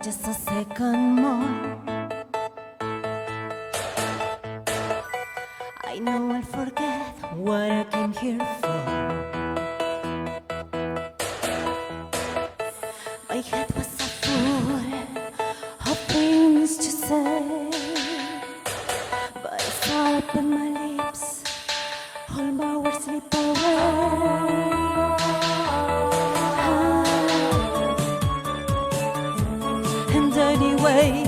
just a second more. I know I'll forget what I came here for. My head was a full of things to say, but if I open my lips, all my words slip away. And anyway,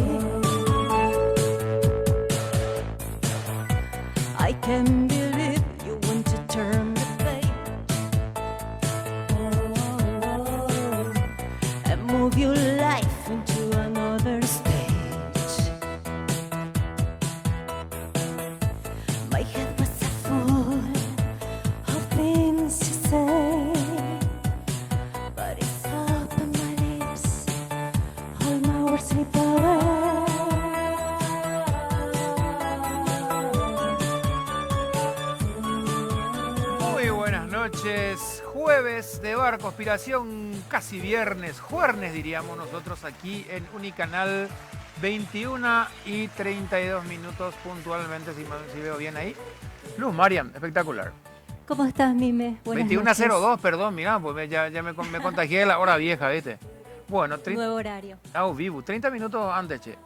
I can't believe you want to turn the page and move your life into another stage. My head was a full of things to say, but it's up on my lips, all my words slip away. Muy buenas noches, jueves de Bar Conspiración, casi viernes, jueves diríamos nosotros aquí en Unicanal, 21:32 puntualmente, si veo bien ahí. Luz Mariam, espectacular. ¿Cómo estás, Mime? Buenas noches. 21:02, perdón, mirá, pues ya me contagié de la hora vieja, ¿viste? Bueno, Nuevo horario. vivo, 30 minutos antes, che.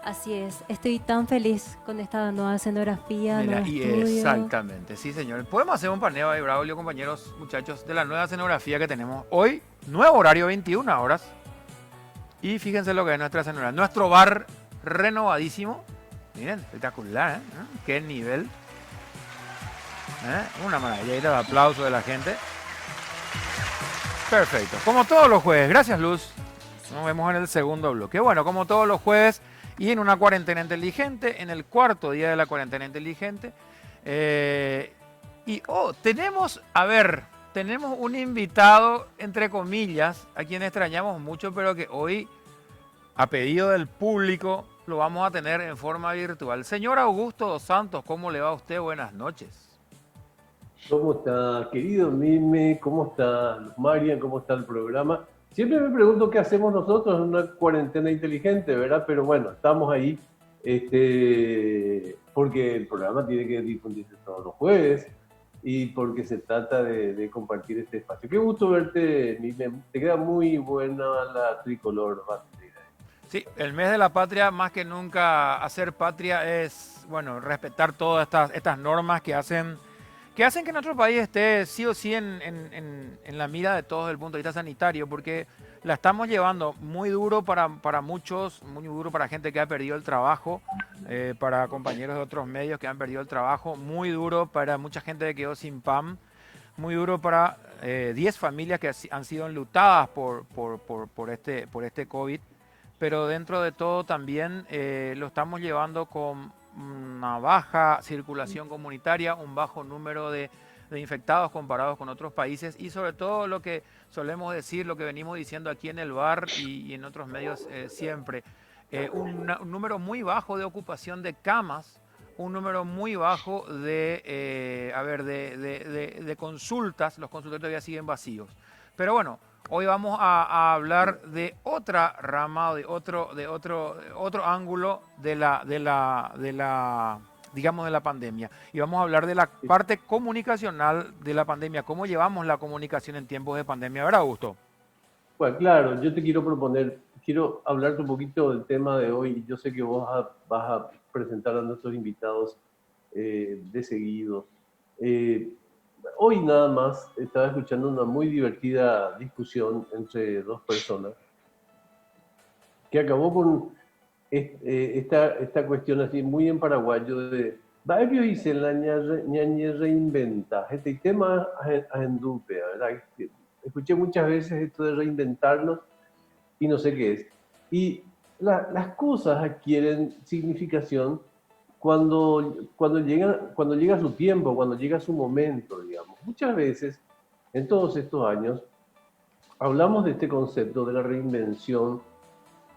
Así es, estoy tan feliz con esta nueva escenografía, Mira, nuevo y estudio. exactamente, sí señor. Podemos hacer un paneo ahí, Braulio, compañeros, muchachos, de la nueva escenografía que tenemos hoy. Nuevo horario, 21 horas. Y fíjense lo que es nuestra escenografía. Nuestro bar renovadísimo. Miren, espectacular, ¿eh? Qué nivel. Una maravilla de aplauso de la gente. Perfecto. Como todos los jueves. Gracias, Luz. Nos vemos en el segundo bloque. Bueno, como todos los jueves y en una cuarentena inteligente, en el cuarto día de la cuarentena inteligente. Tenemos un invitado, entre comillas, a quien extrañamos mucho, pero que hoy, a pedido del público, lo vamos a tener en forma virtual. Señor Augusto dos Santos, ¿cómo le va a usted? Buenas noches. ¿Cómo está, querido Mime? ¿Cómo está Marian? ¿Cómo está el programa? Siempre me pregunto qué hacemos nosotros en una cuarentena inteligente, ¿verdad? Pero bueno, estamos ahí porque el programa tiene que difundirse todos los jueves y porque se trata de compartir este espacio. Qué gusto verte, Mime. Te queda muy buena la tricolor bandera. Sí, el mes de la patria, más que nunca, hacer patria es, bueno, respetar todas estas normas que hacen que nuestro país esté sí o sí en la mira de todos desde el punto de vista sanitario, porque la estamos llevando muy duro para muchos, muy duro para gente que ha perdido el trabajo, para compañeros de otros medios que han perdido el trabajo, muy duro para mucha gente que quedó sin PAM, muy duro para 10 familias que han sido enlutadas por este COVID, pero dentro de todo también lo estamos llevando con una baja circulación comunitaria, un bajo número de infectados comparados con otros países y sobre todo lo que solemos decir, lo que venimos diciendo aquí en el bar y en otros medios siempre, un número muy bajo de ocupación de camas, un número muy bajo de consultas, los consultorios todavía siguen vacíos. Pero bueno, hoy vamos a hablar de otra rama, de otro ángulo de la pandemia. Y vamos a hablar de la parte comunicacional de la pandemia, cómo llevamos la comunicación en tiempos de pandemia, ¿verdad, Augusto? Bueno, claro, yo te quiero quiero hablarte un poquito del tema de hoy. Yo sé que vos vas a presentar a nuestros invitados de seguido. Hoy nada más estaba escuchando una muy divertida discusión entre dos personas que acabó con esta cuestión así muy en paraguayo de Baibio dice la ñañe reinventa. Este tema a endupe, ¿verdad? Escuché muchas veces esto de reinventarnos y no sé qué es. Y las cosas adquieren significación cuando llega su tiempo, cuando llega su momento, digamos. Muchas veces, en todos estos años, hablamos de este concepto de la reinvención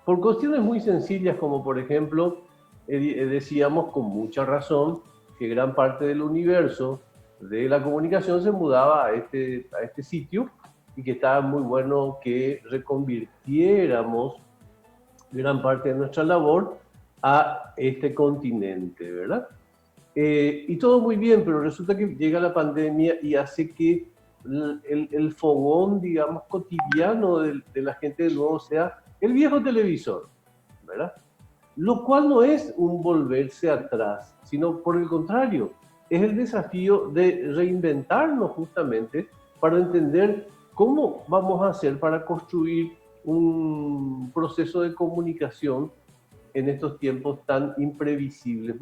por cuestiones muy sencillas, como por ejemplo, decíamos con mucha razón que gran parte del universo de la comunicación se mudaba a este sitio y que estaba muy bueno que reconvirtiéramos gran parte de nuestra labor a este continente, ¿verdad? Y todo muy bien, pero resulta que llega la pandemia y hace que el fogón, digamos, cotidiano de la gente de nuevo sea el viejo televisor, ¿verdad? Lo cual no es un volverse atrás, sino por el contrario, es el desafío de reinventarnos justamente para entender cómo vamos a hacer para construir un proceso de comunicación en estos tiempos tan imprevisibles,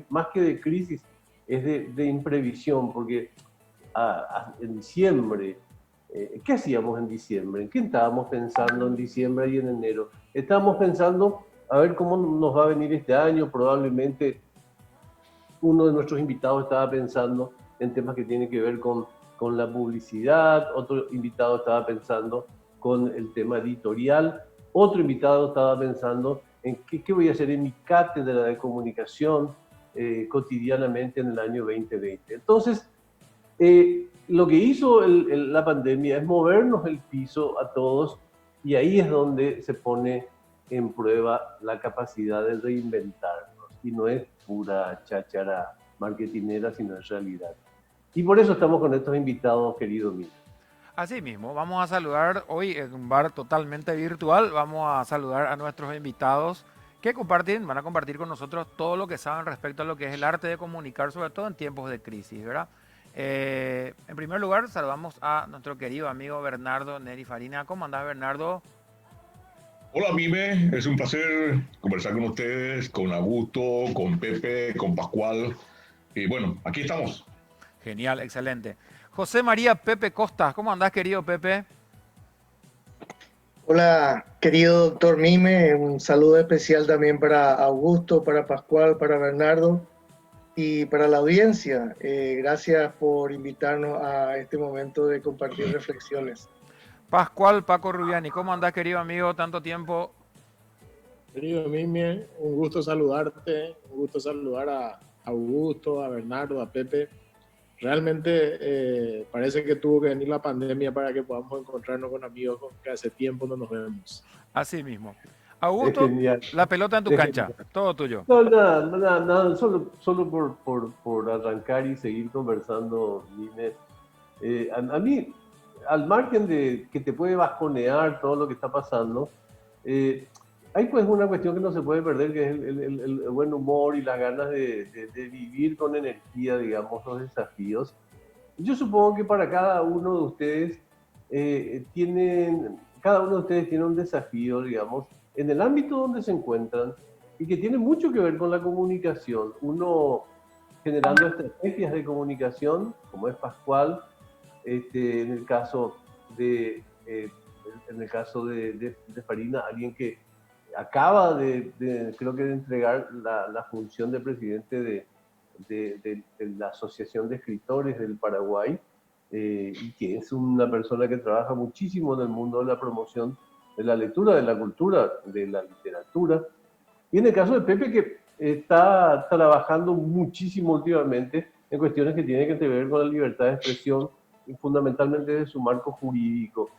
más que de crisis, es de imprevisión, porque en diciembre, ¿qué hacíamos en diciembre? ¿En qué estábamos pensando en diciembre y en enero? Estábamos pensando a ver cómo nos va a venir este año, probablemente uno de nuestros invitados estaba pensando en temas que tienen que ver con la publicidad, otro invitado estaba pensando con el tema editorial, otro invitado estaba pensando en qué voy a hacer en mi cátedra de comunicación cotidianamente en el año 2020. Entonces, lo que hizo la pandemia es movernos el piso a todos y ahí es donde se pone en prueba la capacidad de reinventarnos y no es pura cháchara marketinera, sino es realidad. Y por eso estamos con estos invitados, queridos míos. Así mismo, vamos a saludar hoy en un bar totalmente virtual, vamos a saludar a nuestros invitados que van a compartir con nosotros todo lo que saben respecto a lo que es el arte de comunicar, sobre todo en tiempos de crisis, ¿verdad? En primer lugar, saludamos a nuestro querido amigo Bernardo Neri Farina. ¿Cómo andás, Bernardo? Hola, Mime, es un placer conversar con ustedes, con Augusto, con Pepe, con Pascual. Y bueno, aquí estamos. Genial, excelente. José María Pepe Costas, ¿cómo andás, querido Pepe? Hola, querido doctor Mime, un saludo especial también para Augusto, para Pascual, para Bernardo y para la audiencia. Gracias por invitarnos a este momento de compartir reflexiones. Pascual Paco Rubiani, ¿cómo andás, querido amigo? Tanto tiempo. Querido Mimi, un gusto saludarte, un gusto saludar a Augusto, a Bernardo, a Pepe. Realmente parece que tuvo que venir la pandemia para que podamos encontrarnos con amigos que hace tiempo no nos vemos. Así mismo. Es Augusto, genial. la pelota en tu Es cancha, genial. todo tuyo. No, nada, solo por arrancar y seguir conversando, Nine. A mí, al margen de que te puede bajonear todo lo que está pasando, hay pues una cuestión que no se puede perder, que es el buen humor y las ganas de vivir con energía, digamos, los desafíos. Yo supongo que para cada uno de ustedes cada uno de ustedes tiene un desafío, digamos, en el ámbito donde se encuentran y que tiene mucho que ver con la comunicación. Uno generando estrategias de comunicación, como es Pascual, en el caso de, de Farina, alguien que acaba creo que de entregar la función de presidente de la Asociación de Escritores del Paraguay, y que es una persona que trabaja muchísimo en el mundo de la promoción de la lectura, de la cultura, de la literatura. Y en el caso de Pepe, que está trabajando muchísimo últimamente en cuestiones que tienen que ver con la libertad de expresión y fundamentalmente de su marco jurídico.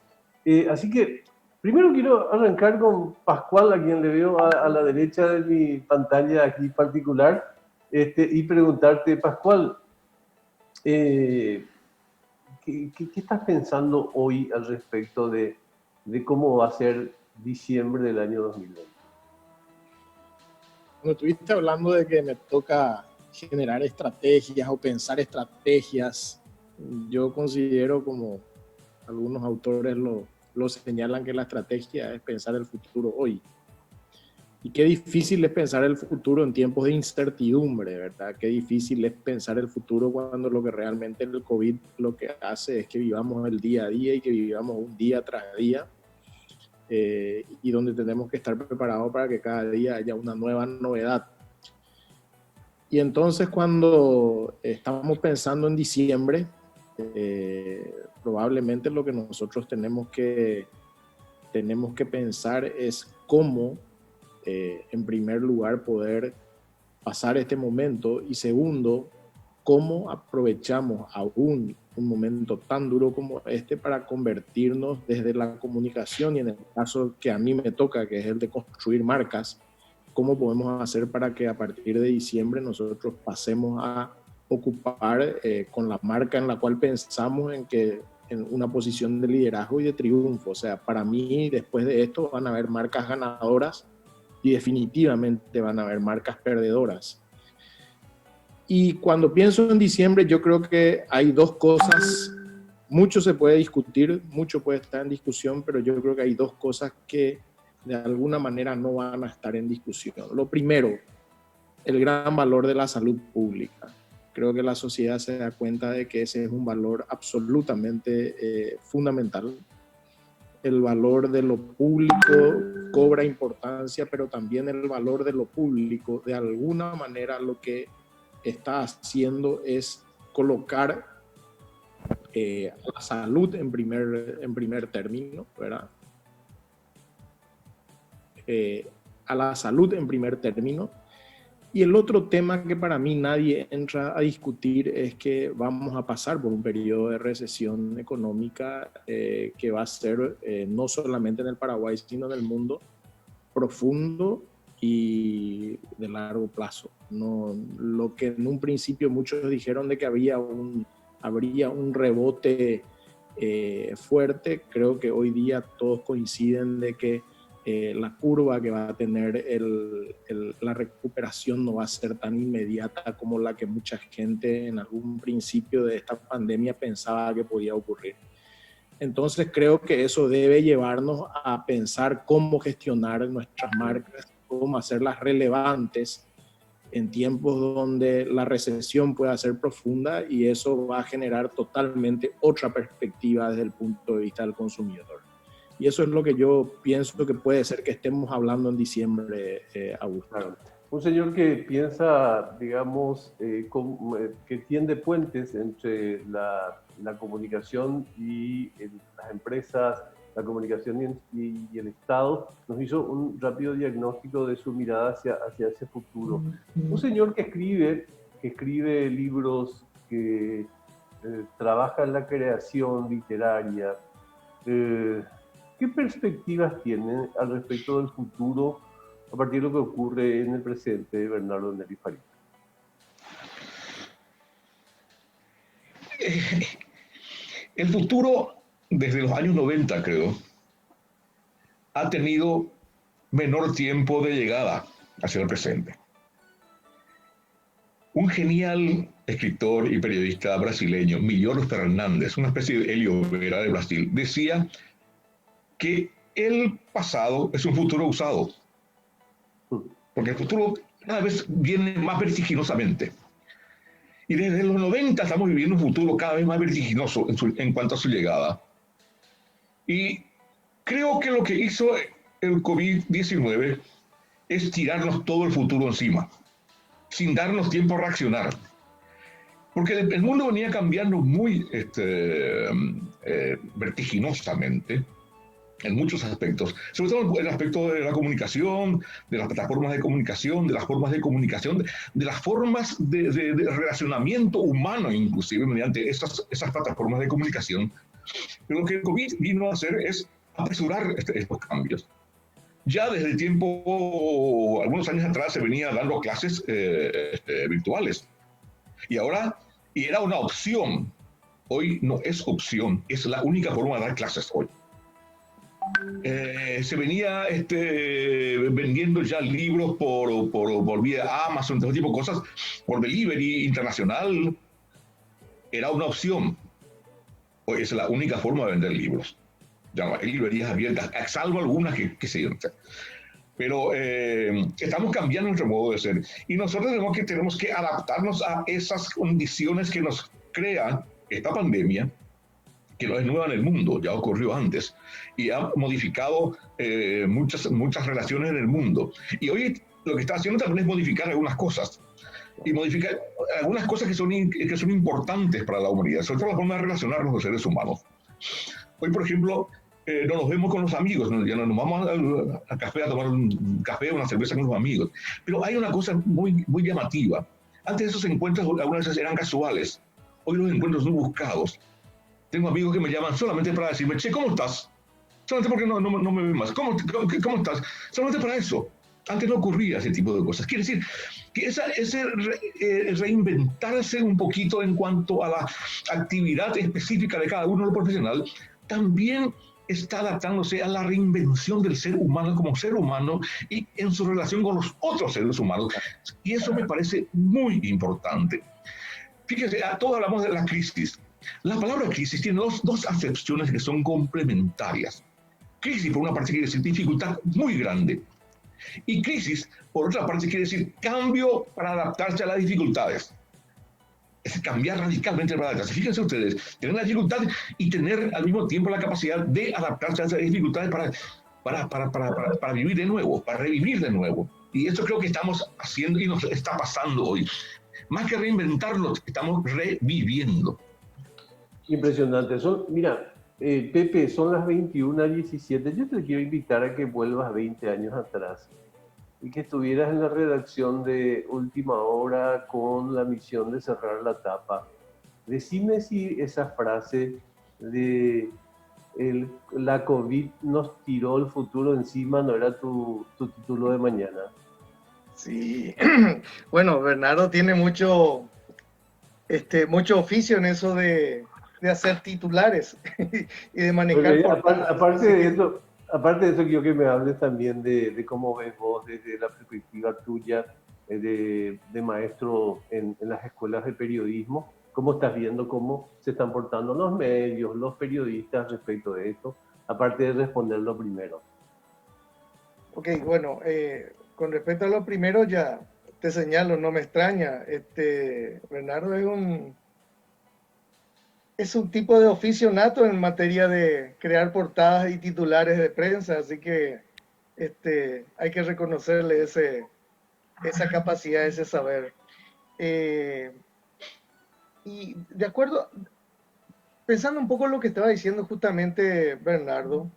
Así que primero quiero arrancar con Pascual, a quien le veo a la derecha de mi pantalla aquí particular, y preguntarte, Pascual, ¿qué estás pensando hoy al respecto de cómo va a ser diciembre del año 2020? Cuando estuviste hablando de que me toca generar estrategias o pensar estrategias, yo considero, como algunos autores lo señalan, que la estrategia es pensar el futuro hoy. Y qué difícil es pensar el futuro en tiempos de incertidumbre, ¿verdad? Qué difícil es pensar el futuro cuando lo que realmente el COVID lo que hace es que vivamos el día a día y que vivamos un día tras día, y donde tenemos que estar preparados para que cada día haya una nueva novedad. Y entonces cuando estamos pensando en diciembre, probablemente lo que nosotros tenemos que pensar es cómo, en primer lugar, poder pasar este momento, y segundo, cómo aprovechamos aún un momento tan duro como este para convertirnos desde la comunicación y en el caso que a mí me toca, que es el de construir marcas, cómo podemos hacer para que a partir de diciembre nosotros pasemos a ocupar con la marca en la cual pensamos en una posición de liderazgo y de triunfo. O sea, para mí después de esto van a haber marcas ganadoras y definitivamente van a haber marcas perdedoras. Y cuando pienso en diciembre, yo creo que hay dos cosas, mucho se puede discutir, mucho puede estar en discusión, pero yo creo que hay dos cosas que de alguna manera no van a estar en discusión. Lo primero, el gran valor de la salud pública. Creo que la sociedad se da cuenta de que ese es un valor absolutamente fundamental. El valor de lo público cobra importancia, pero también el valor de lo público, de alguna manera lo que está haciendo es colocar a la salud en primer término, ¿verdad? A la salud en primer término. Y el otro tema que para mí nadie entra a discutir es que vamos a pasar por un periodo de recesión económica que va a ser no solamente en el Paraguay, sino en el mundo, profundo y de largo plazo. No, lo que en un principio muchos dijeron de que habría un rebote fuerte, creo que hoy día todos coinciden de que la curva que va a tener la recuperación no va a ser tan inmediata como la que mucha gente en algún principio de esta pandemia pensaba que podía ocurrir. Entonces creo que eso debe llevarnos a pensar cómo gestionar nuestras marcas, cómo hacerlas relevantes en tiempos donde la recesión pueda ser profunda, y eso va a generar totalmente otra perspectiva desde el punto de vista del consumidor. Y eso es lo que yo pienso que puede ser que estemos hablando en diciembre, Augusto. Claro. Un señor que piensa, digamos, que tiende puentes entre la comunicación y las empresas, la comunicación y el Estado, nos hizo un rápido diagnóstico de su mirada hacia ese futuro. Un señor que escribe libros, que trabaja en la creación literaria, ¿qué perspectivas tiene al respecto del futuro a partir de lo que ocurre en el presente de Bernardo Nelly Farías? El futuro, desde los años 90, creo, ha tenido menor tiempo de llegada hacia el presente. Un genial escritor y periodista brasileño, Millor Fernandes, una especie de Hélio Vera de Brasil, decía que el pasado es un futuro usado, porque el futuro cada vez viene más vertiginosamente. Y desde los 90 estamos viviendo un futuro cada vez más vertiginoso en cuanto a su llegada. Y creo que lo que hizo el COVID-19 es tirarnos todo el futuro encima, sin darnos tiempo a reaccionar. Porque el mundo venía cambiando muy vertiginosamente en muchos aspectos, sobre todo el aspecto de la comunicación, de las plataformas de comunicación, de las formas de comunicación, de las formas de relacionamiento humano, inclusive mediante esas plataformas de comunicación. Pero lo que el COVID vino a hacer es apresurar estos cambios. Ya desde el tiempo, algunos años atrás, se venía dando clases virtuales. Y era una opción. Hoy no es opción, es la única forma de dar clases hoy. Se venía vendiendo ya libros por vía Amazon, todo tipo de cosas, por delivery internacional. Era una opción. Hoy es la única forma de vender libros. Ya no hay librerías abiertas, salvo algunas que se dieron. Pero estamos cambiando nuestro modo de ser. Y nosotros tenemos que adaptarnos a esas condiciones que nos crea esta pandemia, que no es nueva en el mundo, ya ocurrió antes, y ha modificado muchas relaciones en el mundo. Y hoy lo que está haciendo también es modificar algunas cosas, y modificar algunas cosas que son importantes para la humanidad, sobre todo la forma de relacionarnos los seres humanos. Hoy, por ejemplo, no nos vemos con los amigos, ya no nos vamos al café a tomar un café o una cerveza con los amigos, pero hay una cosa muy, muy llamativa. Antes esos encuentros algunas veces eran casuales, hoy los encuentros son buscados. Tengo amigos que me llaman solamente para decirme, che, ¿cómo estás? Solamente porque no me ven más. ¿Cómo estás? Solamente para eso. Antes no ocurría ese tipo de cosas. Quiere decir que ese reinventarse un poquito en cuanto a la actividad específica de cada uno, del profesional, también está adaptándose a la reinvención del ser humano como ser humano y en su relación con los otros seres humanos. Y eso me parece muy importante. Fíjese, todos hablamos de la crisis. La palabra crisis tiene dos acepciones que son complementarias. Crisis, por una parte, quiere decir dificultad muy grande. Y crisis, por otra parte, quiere decir cambio para adaptarse a las dificultades. Es cambiar radicalmente para adaptarse. Fíjense ustedes, tener la dificultad y tener al mismo tiempo la capacidad de adaptarse a esas dificultades para vivir de nuevo, para revivir de nuevo. Y eso creo que estamos haciendo y nos está pasando hoy. Más que reinventarlo, estamos reviviendo. Impresionante. Mira, Pepe, son las 21:17. Yo te quiero invitar a que vuelvas 20 años atrás y que estuvieras en la redacción de Última Hora con la misión de cerrar la tapa. Decime si esa frase de la COVID nos tiró el futuro encima no era tu título de mañana. Sí, bueno, Bernardo tiene mucho oficio en eso de hacer titulares y de manejar portadas. Aparte de eso, quiero que me hables también de cómo ves vos desde la perspectiva tuya de maestro en las escuelas de periodismo, cómo estás viendo cómo se están portando los medios, los periodistas respecto de esto, aparte de responder lo primero. Ok, bueno, con respecto a lo primero ya te señalo, no me extraña, Bernardo es un tipo de oficio nato en materia de crear portadas y titulares de prensa, así que hay que reconocerle esa capacidad, ese saber. Y de acuerdo, pensando un poco en lo que estaba diciendo justamente Bernardo,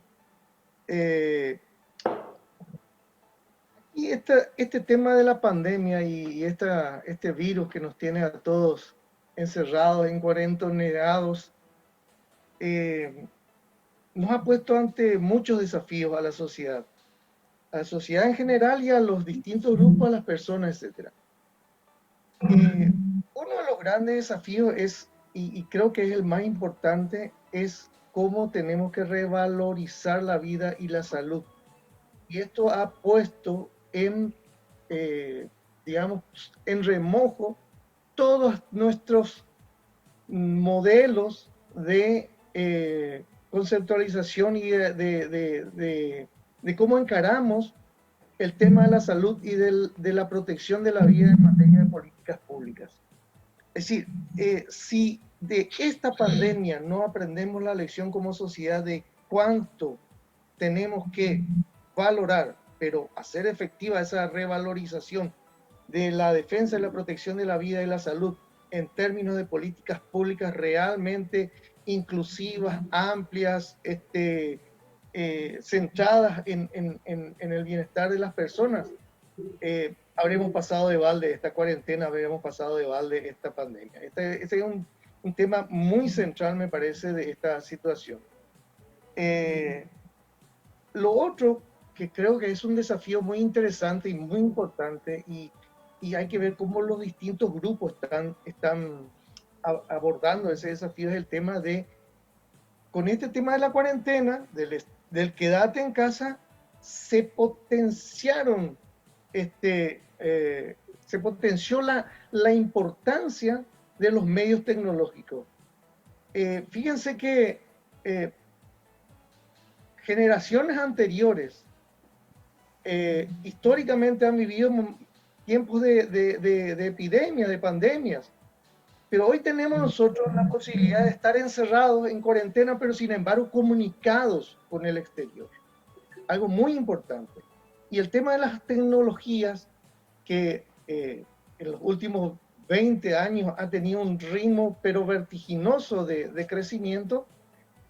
y este tema de la pandemia y este virus que nos tiene a todos encerrados, en cuarentenados, nos ha puesto ante muchos desafíos a la sociedad en general y a los distintos grupos, a las personas, etc. Uno de los grandes desafíos es, y creo que es el más importante, es cómo tenemos que revalorizar la vida y la salud. Y esto ha puesto en remojo todos nuestros modelos de conceptualización y de cómo encaramos el tema de la salud y de la protección de la vida en materia de políticas públicas. Es decir, si de esta pandemia no aprendemos la lección como sociedad de cuánto tenemos que valorar, pero hacer efectiva esa revalorización de la defensa y la protección de la vida y la salud en términos de políticas públicas realmente inclusivas, amplias, centradas en el bienestar de las personas, habremos pasado de balde esta cuarentena, habremos pasado de balde esta pandemia. Este es un tema muy central, me parece, de esta situación. Lo otro que creo que es un desafío muy interesante y muy importante, y hay que ver cómo los distintos grupos están abordando ese desafío, es el tema con este tema de la cuarentena, del quédate en casa, se potenciaron, se potenció la importancia de los medios tecnológicos. Fíjense que generaciones anteriores históricamente han vivido tiempos de epidemias, de pandemias, pero hoy tenemos nosotros la posibilidad de estar encerrados en cuarentena, pero sin embargo comunicados con el exterior. Algo muy importante. Y el tema de las tecnologías, que en los últimos 20 años ha tenido un ritmo pero vertiginoso de crecimiento,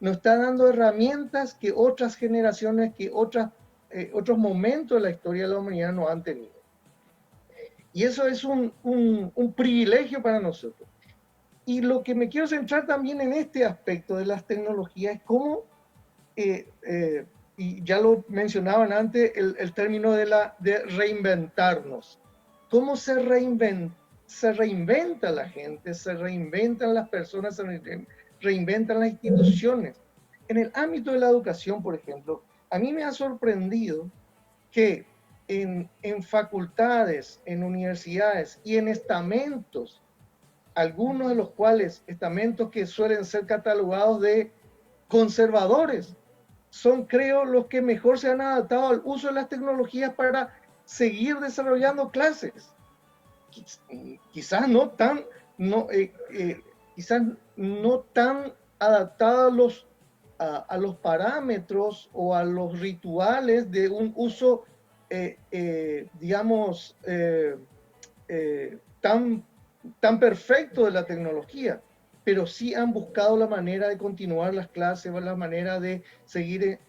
nos está dando herramientas que otras generaciones, que otros momentos de la historia de la humanidad no han tenido. Y eso es un privilegio para nosotros. Y lo que me quiero centrar también en este aspecto de las tecnologías es cómo, y ya lo mencionaban antes, el término de reinventarnos. ¿Cómo se reinventa la gente, se reinventan las personas, se reinventan las instituciones? En el ámbito de la educación, por ejemplo, a mí me ha sorprendido que en facultades, en universidades y en estamentos, algunos de los cuales estamentos que suelen ser catalogados de conservadores, son, creo, los que mejor se han adaptado al uso de las tecnologías para seguir desarrollando clases. Quizás no tan, quizás no tan adaptados a los parámetros o a los rituales de un uso, digamos, tan perfecto de la tecnología, pero sí han buscado la manera de continuar las clases, la manera de seguir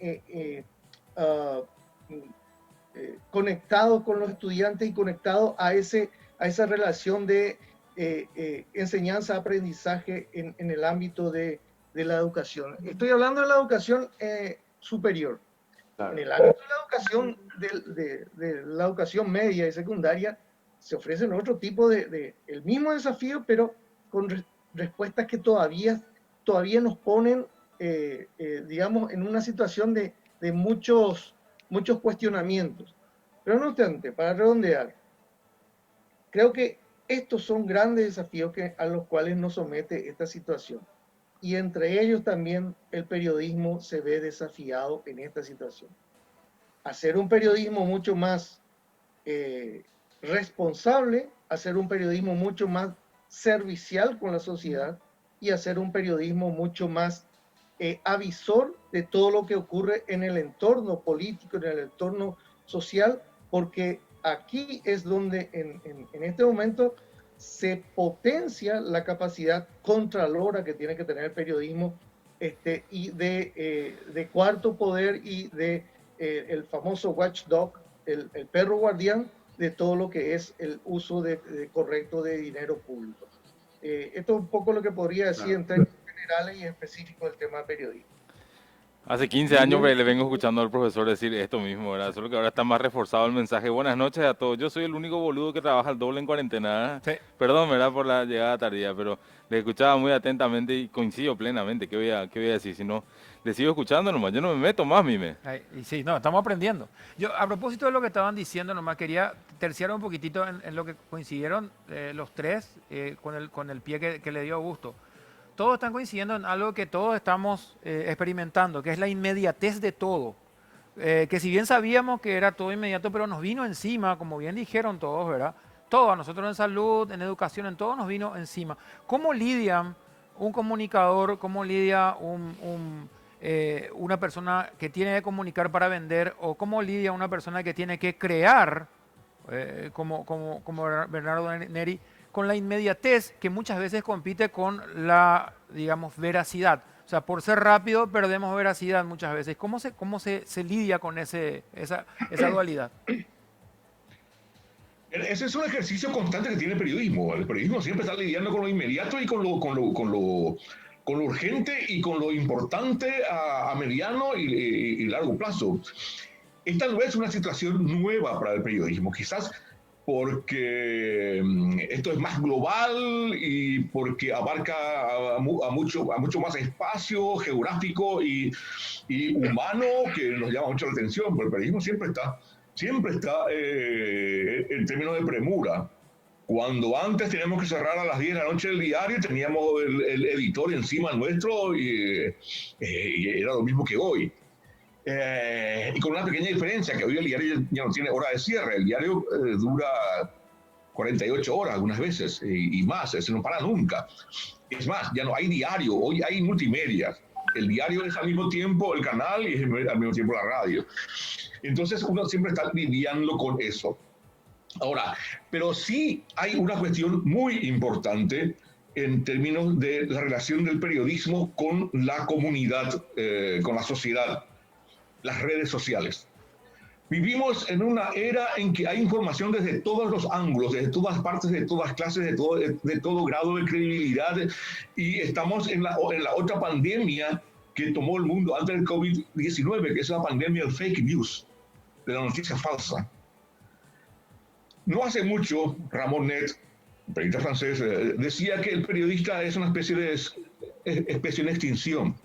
conectados con los estudiantes y conectados a esa relación de enseñanza-aprendizaje en el ámbito de la educación. Estoy hablando de la educación superior. Claro. En el ámbito de la educación, de la educación media y secundaria, se ofrecen otro tipo el mismo desafío, pero con respuestas que todavía nos ponen, digamos, en una situación de muchos cuestionamientos. Pero no obstante, para redondear, creo que estos son grandes desafíos a los cuales nos somete esta situación. Y entre ellos también el periodismo se ve desafiado en esta situación. Hacer un periodismo mucho más responsable, hacer un periodismo mucho más servicial con la sociedad y hacer un periodismo mucho más avisor de todo lo que ocurre en el entorno político, en el entorno social, porque aquí es donde en este momento se potencia la capacidad contralora que tiene que tener el periodismo, y de cuarto poder y de el famoso watchdog, el perro guardián de todo lo que es el uso correcto de dinero público. Esto es un poco lo que podría decir en términos generales y específicos del tema periodismo. Hace 15 años le vengo escuchando al profesor decir esto mismo, ¿verdad? Solo que ahora está más reforzado el mensaje. Buenas noches a todos. Yo soy el único boludo que trabaja el doble en cuarentena. Sí. Perdón, ¿verdad? Por la llegada tardía, pero le escuchaba muy atentamente y coincido plenamente. ¿Qué voy a decir? Si no, le sigo escuchando nomás. Yo no me meto más, mime. Y sí, no, estamos aprendiendo. Yo, a propósito de lo que estaban diciendo, nomás quería terciar un poquitito en lo que coincidieron los tres con el pie que le dio Augusto. Todos están coincidiendo en algo que todos estamos experimentando, que es la inmediatez de todo. Que si bien sabíamos que era todo inmediato, pero nos vino encima, como bien dijeron todos, ¿verdad? Todo, a nosotros en salud, en educación, en todo nos vino encima. ¿Cómo lidian un comunicador, cómo lidia una persona que tiene que comunicar para vender, o cómo lidia una persona que tiene que crear, como Bernardo Neri, con la inmediatez que muchas veces compite con la, digamos, veracidad? O sea, por ser rápido perdemos veracidad muchas veces. ¿Cómo se lidia con esa dualidad? Ese es un ejercicio constante que tiene el periodismo. El periodismo siempre está lidiando con lo inmediato y con lo urgente y con lo importante a mediano y largo plazo. Esta no es una situación nueva para el periodismo. Quizás porque esto es más global y porque abarca a mucho más espacio geográfico y humano, que nos llama mucho la atención, pero el periodismo siempre está en términos de premura. Cuando antes teníamos que cerrar a las 10 de la noche el diario, teníamos el editor encima nuestro y era lo mismo que hoy. Y con una pequeña diferencia, que hoy el diario ya no tiene hora de cierre. El diario dura 48 horas algunas veces y más, se no para nunca. Es más, ya no hay diario, hoy hay multimedia. El diario es al mismo tiempo el canal y es al mismo tiempo la radio. Entonces uno siempre está lidiando con eso. Ahora, pero sí hay una cuestión muy importante en términos de la relación del periodismo con la comunidad, con la sociedad. Las redes sociales. Vivimos en una era en que hay información desde todos los ángulos, desde todas partes, de todas clases, de todo grado de credibilidad, y estamos en la otra pandemia que tomó el mundo antes del COVID-19, que es la pandemia del fake news, de la noticia falsa. No hace mucho, Ramón Net, un periodista francés, decía que el periodista es una especie en extinción.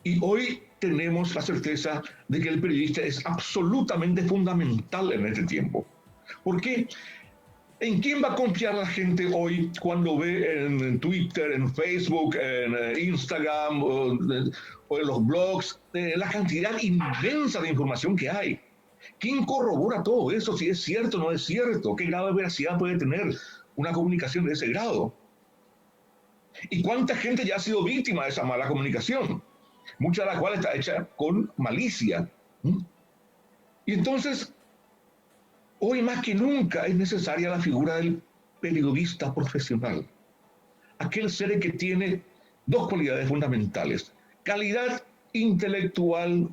Y hoy tenemos la certeza de que el periodista es absolutamente fundamental en este tiempo. ¿Por qué? ¿En quién va a confiar la gente hoy cuando ve en Twitter, en Facebook, en Instagram o en los blogs la cantidad inmensa de información que hay? ¿Quién corrobora todo eso? Si es cierto o no es cierto. ¿Qué grado de veracidad puede tener una comunicación de ese grado? ¿Y cuánta gente ya ha sido víctima de esa mala comunicación? Mucha de la cual está hecha con malicia. Y entonces, hoy más que nunca es necesaria la figura del periodista profesional. Aquel ser que tiene dos cualidades fundamentales: calidad intelectual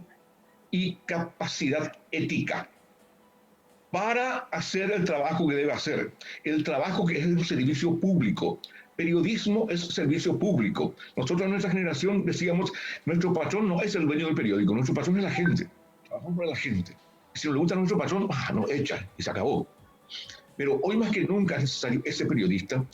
y capacidad ética para hacer el trabajo que debe hacer, el trabajo que es un servicio público. Periodismo es servicio público. Nosotros en nuestra generación decíamos, nuestro patrón no es el dueño del periódico, nuestro patrón es la gente. Trabajamos para la gente. Si no le gusta a nuestro patrón, nos echa y se acabó. Pero hoy más que nunca es necesario ese periodista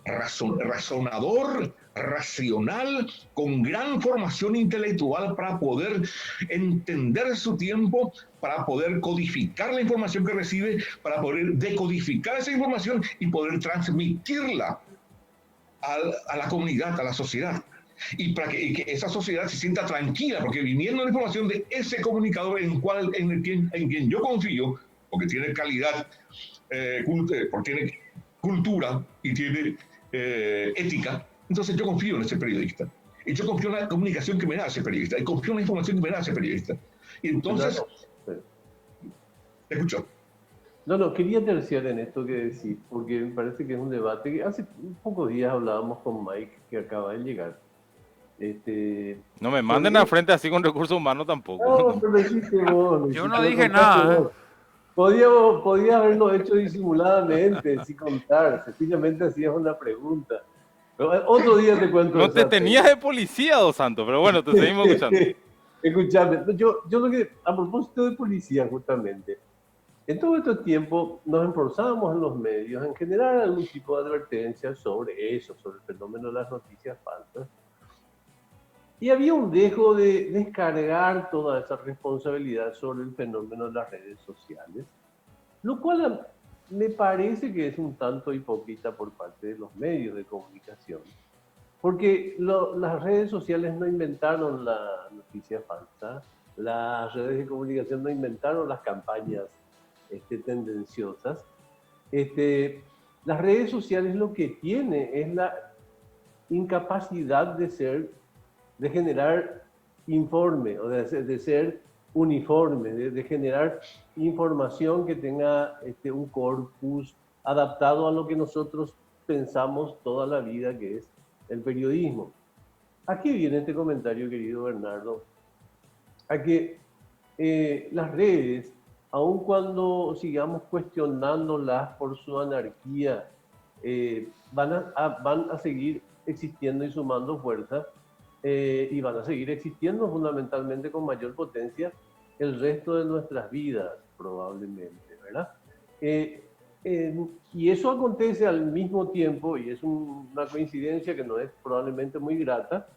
razonador, racional, con gran formación intelectual para poder entender su tiempo, para poder codificar la información que recibe, para poder decodificar esa información y poder transmitirla a la comunidad, a la sociedad. Y para que esa sociedad se sienta tranquila, porque viniendo la información de ese comunicador en quien yo confío, porque tiene calidad, porque tiene cultura y tiene ética, entonces yo confío en ese periodista. Y yo confío en la comunicación que me da ese periodista. Y confío en la información que me da ese periodista. Y entonces, te escucho. No, quería terciar en esto que decís, porque me parece que es un debate que hace pocos días hablábamos con Mike, que acaba de llegar. No me manden a frente así con recursos humanos tampoco. No, pero lo hiciste vos. Yo no dije nada. Podía haberlo hecho disimuladamente, sin contar. Sencillamente hacías una pregunta. Pero otro día te cuento. No te tenías de policía, Dos Santos, pero bueno, te seguimos escuchando. Escuchame, yo lo que, a propósito de policía, justamente, en todo este tiempo nos esforzábamos en los medios en generar algún tipo de advertencia sobre eso, sobre el fenómeno de las noticias falsas. Y había un dejo de descargar toda esa responsabilidad sobre el fenómeno de las redes sociales, lo cual me parece que es un tanto hipócrita por parte de los medios de comunicación, porque las redes sociales no inventaron la noticia falsa, las redes de comunicación no inventaron las campañas tendenciosas. Las redes sociales lo que tiene es la incapacidad de generar informe, o de ser uniforme, de generar información que tenga un corpus adaptado a lo que nosotros pensamos toda la vida, que es el periodismo. ¿A qué viene este comentario, querido Bernardo? A que las redes, aun cuando sigamos cuestionándolas por su anarquía, van a seguir existiendo y sumando fuerza, y van a seguir existiendo fundamentalmente con mayor potencia el resto de nuestras vidas, probablemente, ¿verdad? Y eso acontece al mismo tiempo, y es una coincidencia que no es probablemente muy grata,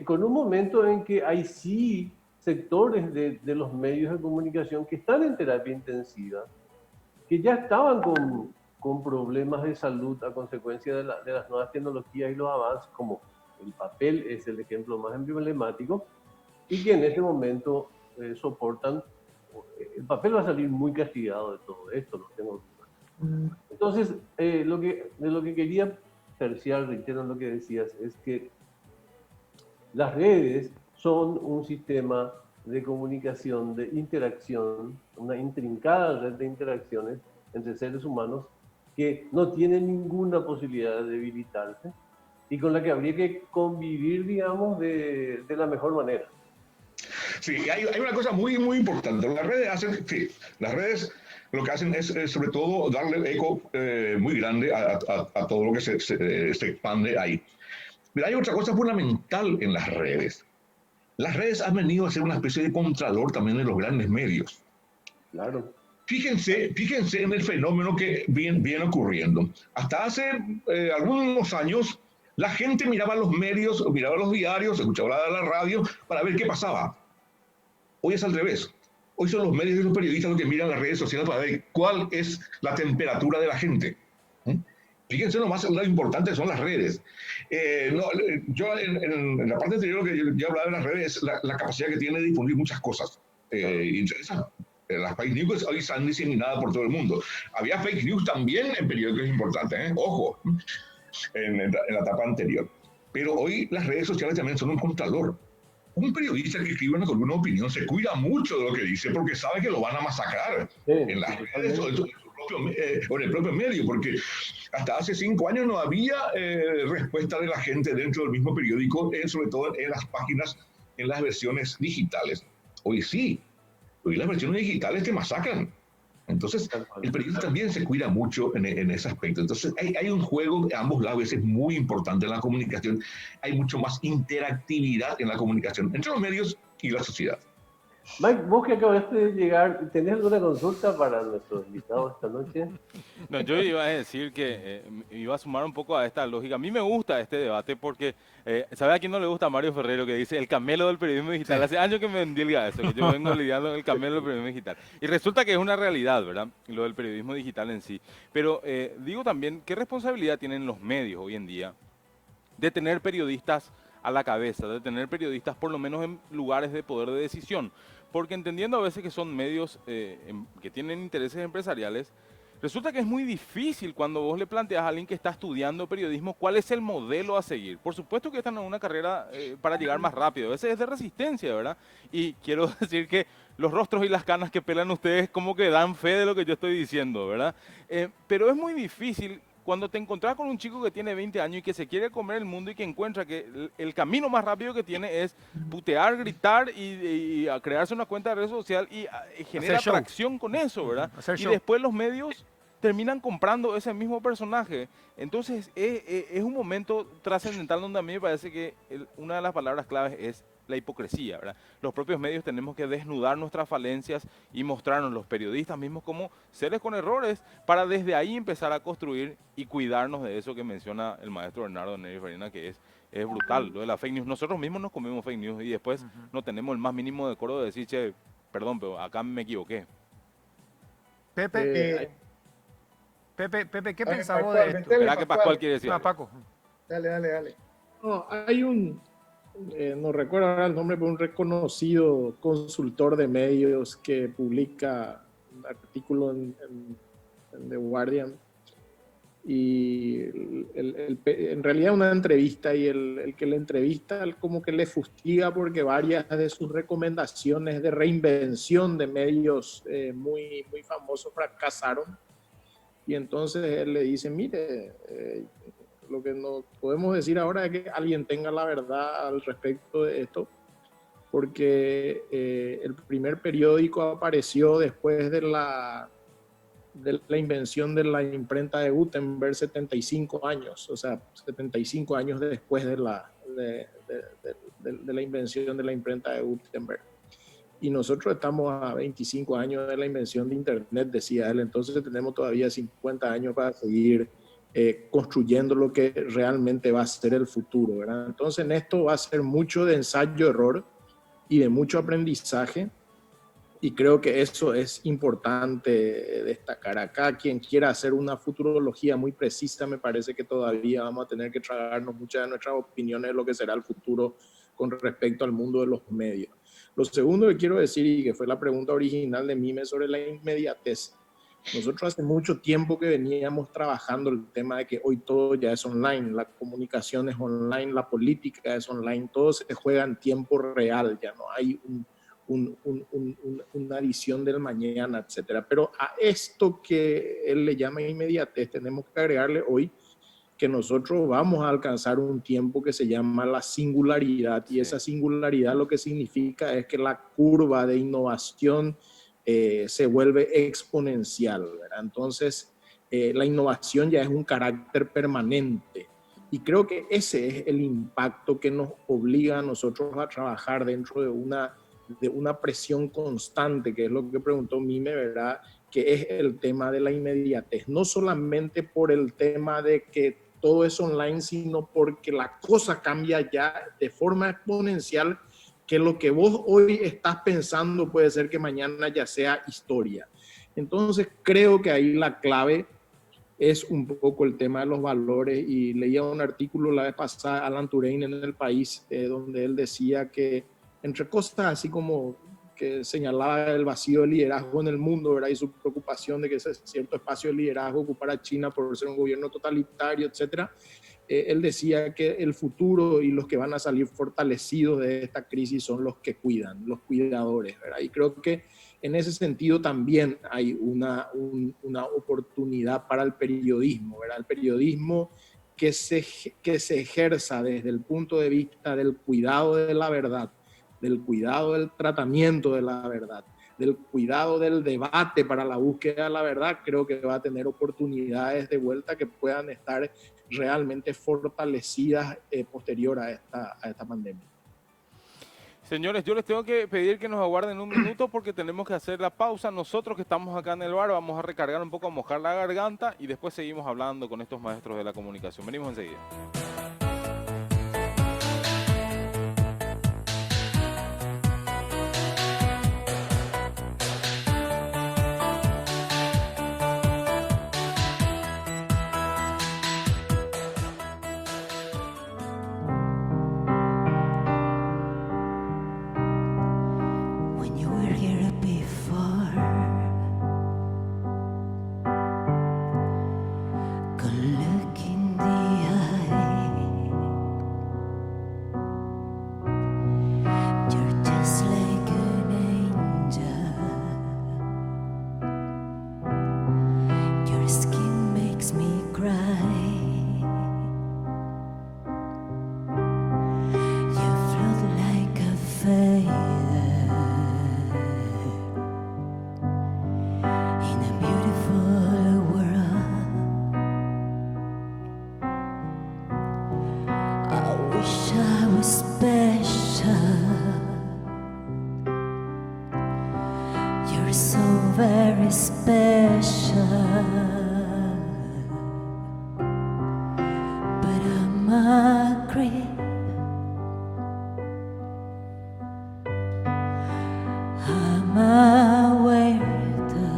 con un momento en que hay sí sectores de los medios de comunicación que están en terapia intensiva, que ya estaban con problemas de salud a consecuencia de las nuevas tecnologías y los avances, como el papel es el ejemplo más emblemático, y que en este momento soportan. El papel va a salir muy castigado de todo esto, no tengo duda. Entonces, de lo que quería terciar, reitero lo que decías, es que las redes son un sistema de comunicación, de interacción, una intrincada red de interacciones entre seres humanos que no tiene ninguna posibilidad de debilitarse y con la que habría que convivir, digamos, de la mejor manera. Sí, hay una cosa muy, muy importante. Las redes hacen, sí, las redes lo que hacen es sobre todo darle eco muy grande a todo lo que se expande ahí. Pero hay otra cosa fundamental en las redes. Las redes han venido a ser una especie de contralor también de los grandes medios. Claro. Fíjense en el fenómeno que viene ocurriendo. Hasta hace algunos años, la gente miraba los medios, miraba los diarios, escuchaba la radio para ver qué pasaba. Hoy es al revés. Hoy son los medios y los periodistas los que miran las redes sociales para ver cuál es la temperatura de la gente. Fíjense nomás lo importante son las redes. Yo en la parte anterior que yo hablaba de las redes es la capacidad que tiene de difundir muchas cosas interesantes. Las fake news hoy están diseminadas por todo el mundo. Había fake news también en periódicos importantes, ojo, en la etapa anterior. Pero hoy las redes sociales también son un contralor. Un periodista que escribe una columna de opinión se cuida mucho de lo que dice porque sabe que lo van a masacrar en las redes o en el propio medio, porque hasta hace 5 años no había respuesta de la gente dentro del mismo periódico, sobre todo en las páginas, en las versiones digitales. Hoy sí, hoy las versiones digitales te masacran. Entonces, el periodista también se cuida mucho en ese aspecto. Entonces, hay un juego de ambos lados, es muy importante en la comunicación. Hay mucho más interactividad en la comunicación entre los medios y la sociedad. Mike, vos que acabaste de llegar, ¿tenés alguna consulta para nuestros invitados esta noche? No, yo iba a decir que iba a sumar un poco a esta lógica. A mí me gusta este debate porque, ¿sabe a quién no le gusta? Mario Ferrero, que dice el camelo del periodismo digital. Sí. Hace años que me endilga eso, que yo vengo lidiando con el camelo del periodismo digital. Y resulta que es una realidad, ¿verdad? Lo del periodismo digital en sí. Pero digo también, ¿qué responsabilidad tienen los medios hoy en día de tener periodistas a la cabeza, de tener periodistas por lo menos en lugares de poder de decisión? Porque entendiendo a veces que son medios que tienen intereses empresariales, resulta que es muy difícil cuando vos le planteas a alguien que está estudiando periodismo cuál es el modelo a seguir. Por supuesto que están en una carrera para llegar más rápido, a veces es de resistencia, ¿verdad? Y quiero decir que los rostros y las canas que pelan ustedes como que dan fe de lo que yo estoy diciendo, ¿verdad? Pero es muy difícil cuando te encontrás con un chico que tiene 20 años y que se quiere comer el mundo y que encuentra que el camino más rápido que tiene es putear, gritar y crearse una cuenta de red social y genera atracción con eso, ¿verdad? Y después los medios terminan comprando ese mismo personaje. Entonces es un momento trascendental donde a mí me parece que una de las palabras claves es la hipocresía, ¿verdad? Los propios medios tenemos que desnudar nuestras falencias y mostrarnos los periodistas mismos como seres con errores para desde ahí empezar a construir y cuidarnos de eso que menciona el maestro Bernardo Neri Farina, que es brutal, lo de la fake news. Nosotros mismos nos comemos fake news y después no tenemos el más mínimo decoro de decir, che, perdón, pero acá me equivoqué. Pepe, ¿qué pensás vos de esto? Espera que Pascual quiere decir. Paco. Dale. No, hay no recuerdo ahora el nombre, pero un reconocido consultor de medios que publica un artículo en The Guardian y en realidad una entrevista y el que le entrevista como que le fustiga porque varias de sus recomendaciones de reinvención de medios muy, muy famosos fracasaron y entonces él le dice, mire, lo que nos podemos decir ahora es que alguien tenga la verdad al respecto de esto, porque el primer periódico apareció después de la invención de la imprenta de Gutenberg 75 años, o sea, 75 años después de la invención de la imprenta de Gutenberg. Y nosotros estamos a 25 años de la invención de Internet, decía él, entonces tenemos todavía 50 años para seguir construyendo lo que realmente va a ser el futuro, ¿verdad? Entonces en esto va a ser mucho de ensayo-error y de mucho aprendizaje y creo que eso es importante destacar. Acá quien quiera hacer una futurología muy precisa, me parece que todavía vamos a tener que tragarnos muchas de nuestras opiniones de lo que será el futuro con respecto al mundo de los medios. Lo segundo que quiero decir, y que fue la pregunta original de Mime sobre la inmediatez, nosotros hace mucho tiempo que veníamos trabajando el tema de que hoy todo ya es online, la comunicación es online, la política es online, todo se juega en tiempo real, ya no hay una visión del mañana, etcétera. Pero a esto que él le llama inmediatez tenemos que agregarle hoy que nosotros vamos a alcanzar un tiempo que se llama la singularidad, y esa singularidad lo que significa es que la curva de innovación se vuelve exponencial, ¿verdad? Entonces, la innovación ya es un carácter permanente, y creo que ese es el impacto que nos obliga a nosotros a trabajar dentro de una presión constante, que es lo que preguntó Mime, ¿verdad? Que es el tema de la inmediatez, no solamente por el tema de que todo es online, sino porque la cosa cambia ya de forma exponencial, que lo que vos hoy estás pensando puede ser que mañana ya sea historia. Entonces creo que ahí la clave es un poco el tema de los valores, y leía un artículo la vez pasada, Alan Turing en El País, donde él decía que entre cosas así como que señalaba el vacío de liderazgo en el mundo, ¿verdad? Y su preocupación de que ese cierto espacio de liderazgo ocupara China por ser un gobierno totalitario, etcétera. Él decía que el futuro y los que van a salir fortalecidos de esta crisis son los que cuidan, los cuidadores, ¿verdad? Y creo que en ese sentido también hay una oportunidad para el periodismo, ¿verdad? El periodismo que se ejerza desde el punto de vista del cuidado de la verdad, del cuidado del tratamiento de la verdad, del cuidado del debate para la búsqueda de la verdad, creo que va a tener oportunidades de vuelta que puedan estar realmente fortalecidas posterior a esta pandemia. Señores, yo les tengo que pedir que nos aguarden un minuto porque tenemos que hacer la pausa. Nosotros que estamos acá en el bar vamos a recargar un poco, a mojar la garganta, y después seguimos hablando con estos maestros de la comunicación. Venimos enseguida. When you were here before, good look in the eye. You're just like an angel. Your skin makes me cry. You float like a feather in a beautiful world. I wish I was special. You're so very special, but I'm a creep. I'm a weirdo.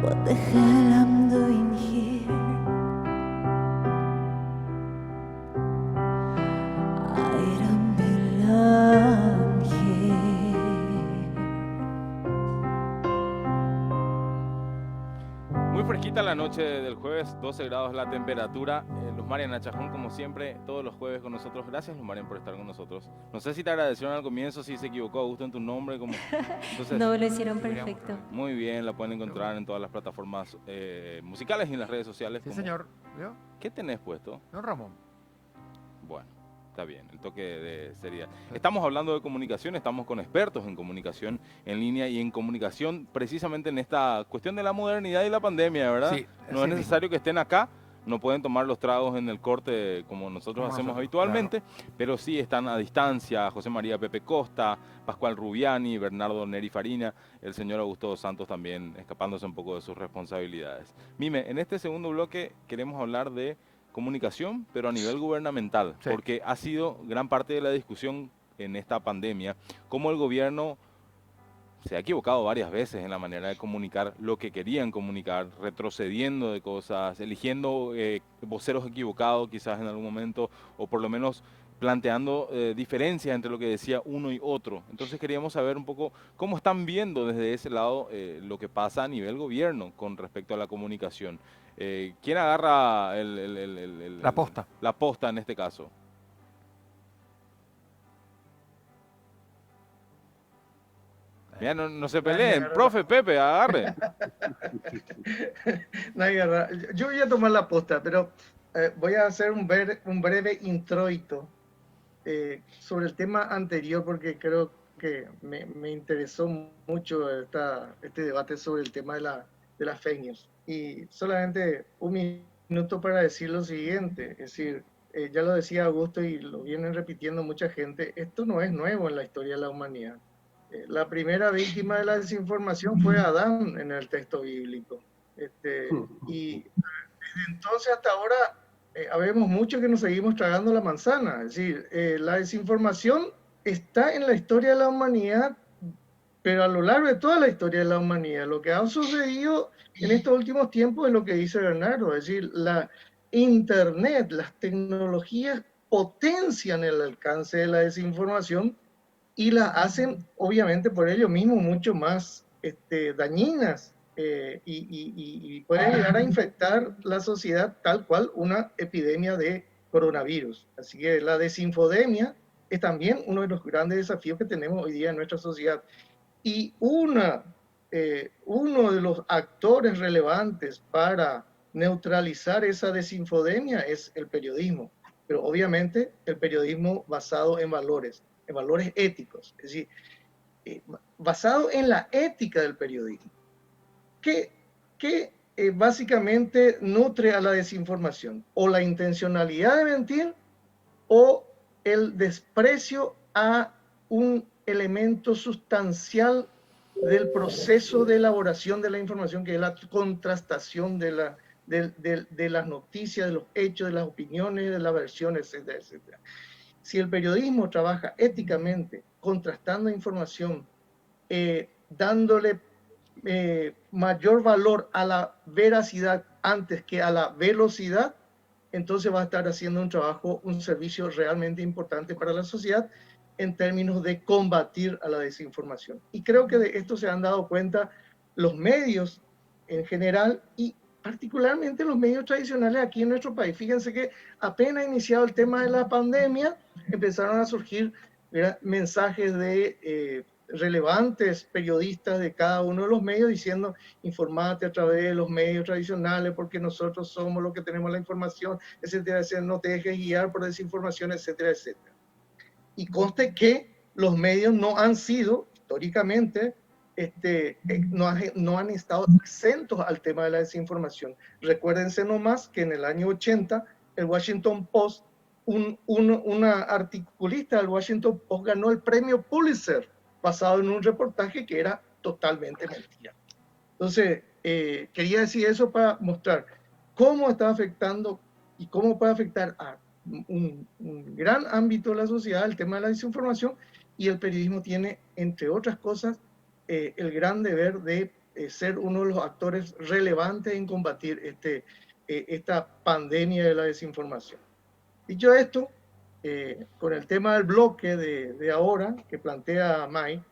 What the hell I'm doing here? I don't belong here. Muy fresquita la noche del jueves, 12 grados la temperatura. Luz Marian Achajón, como siempre, todos los jueves con nosotros. Gracias, Luz Marian, por estar con nosotros. No sé si te agradecieron al comienzo, si se equivocó Augusto en tu nombre. Entonces, No, lo hicieron perfecto. muy bien, la pueden encontrar en todas las plataformas musicales y en las redes sociales. Sí, señor. ¿Vio? ¿Qué tenés puesto? Don Ramón. Bueno, está bien, el toque de seriedad. Estamos hablando de comunicación, estamos con expertos en comunicación en línea y en comunicación precisamente en esta cuestión de la modernidad y la pandemia, ¿verdad? Sí, no es necesario que estén acá, no pueden tomar los tragos en el corte como nosotros hacemos habitualmente, pero sí están a distancia José María Pepe Costa, Pascual Rubiani, Bernardo Neri Farina, el señor Augusto Santos también escapándose un poco de sus responsabilidades. Mime, en este segundo bloque queremos hablar de comunicación, pero a nivel gubernamental, Sí. porque ha sido gran parte de la discusión en esta pandemia, cómo el gobierno se ha equivocado varias veces en la manera de comunicar lo que querían comunicar, retrocediendo de cosas, eligiendo voceros equivocados quizás en algún momento, o por lo menos planteando diferencias entre lo que decía uno y otro. Entonces queríamos saber un poco cómo están viendo desde ese lado lo que pasa a nivel gobierno con respecto a la comunicación. ¿Quién agarra La posta. La posta en este caso? Mira, no se peleen. Profe, Pepe, agarre. Nadie agarra. Yo voy a tomar la posta, pero voy a hacer un breve introito sobre el tema anterior, porque creo que me interesó mucho este debate sobre el tema de las fake news. Y solamente un minuto para decir lo siguiente, es decir, ya lo decía Augusto y lo vienen repitiendo mucha gente, esto no es nuevo en la historia de la humanidad. La primera víctima de la desinformación fue Adán en el texto bíblico. Y desde entonces hasta ahora habemos muchos que nos seguimos tragando la manzana. Es decir, la desinformación está en la historia de la humanidad, pero a lo largo de toda la historia de la humanidad. Lo que ha sucedido en estos últimos tiempos es lo que dice Bernardo, es decir, la Internet, las tecnologías potencian el alcance de la desinformación y la hacen, obviamente, por ello mismo mucho más dañinas y pueden llegar a infectar la sociedad tal cual una epidemia de coronavirus. Así que la desinfodemia es también uno de los grandes desafíos que tenemos hoy día en nuestra sociedad. Y uno de los actores relevantes para neutralizar esa desinfodemia es el periodismo, pero obviamente el periodismo basado en valores éticos, es decir, basado en la ética del periodismo, que básicamente nutre a la desinformación, o la intencionalidad de mentir, o el desprecio a un elemento sustancial del proceso de elaboración de la información, que es la contrastación de las noticias, de los hechos, de las opiniones, de las versiones, etcétera, etcétera. Si el periodismo trabaja éticamente, contrastando información, dándole mayor valor a la veracidad antes que a la velocidad, entonces va a estar haciendo un servicio realmente importante para la sociedad en términos de combatir a la desinformación. Y creo que de esto se han dado cuenta los medios en general y particularmente los medios tradicionales aquí en nuestro país. Fíjense que apenas iniciado el tema de la pandemia, empezaron a surgir mensajes de relevantes periodistas de cada uno de los medios diciendo: informate a través de los medios tradicionales porque nosotros somos los que tenemos la información, etcétera, etcétera, no te dejes guiar por desinformación, etcétera, etcétera. Y conste que los medios no han sido históricamente, no han estado exentos al tema de la desinformación. Recuérdense nomás que en el año 80 el Washington Post, una articulista del Washington Post ganó el premio Pulitzer basado en un reportaje que era totalmente mentira. Entonces, quería decir eso para mostrar cómo está afectando y cómo puede afectar a un gran ámbito de la sociedad el tema de la desinformación, y el periodismo tiene, entre otras cosas, el gran deber de ser uno de los actores relevantes en combatir esta pandemia de la desinformación. Dicho esto, con el tema del bloque de ahora que plantea May,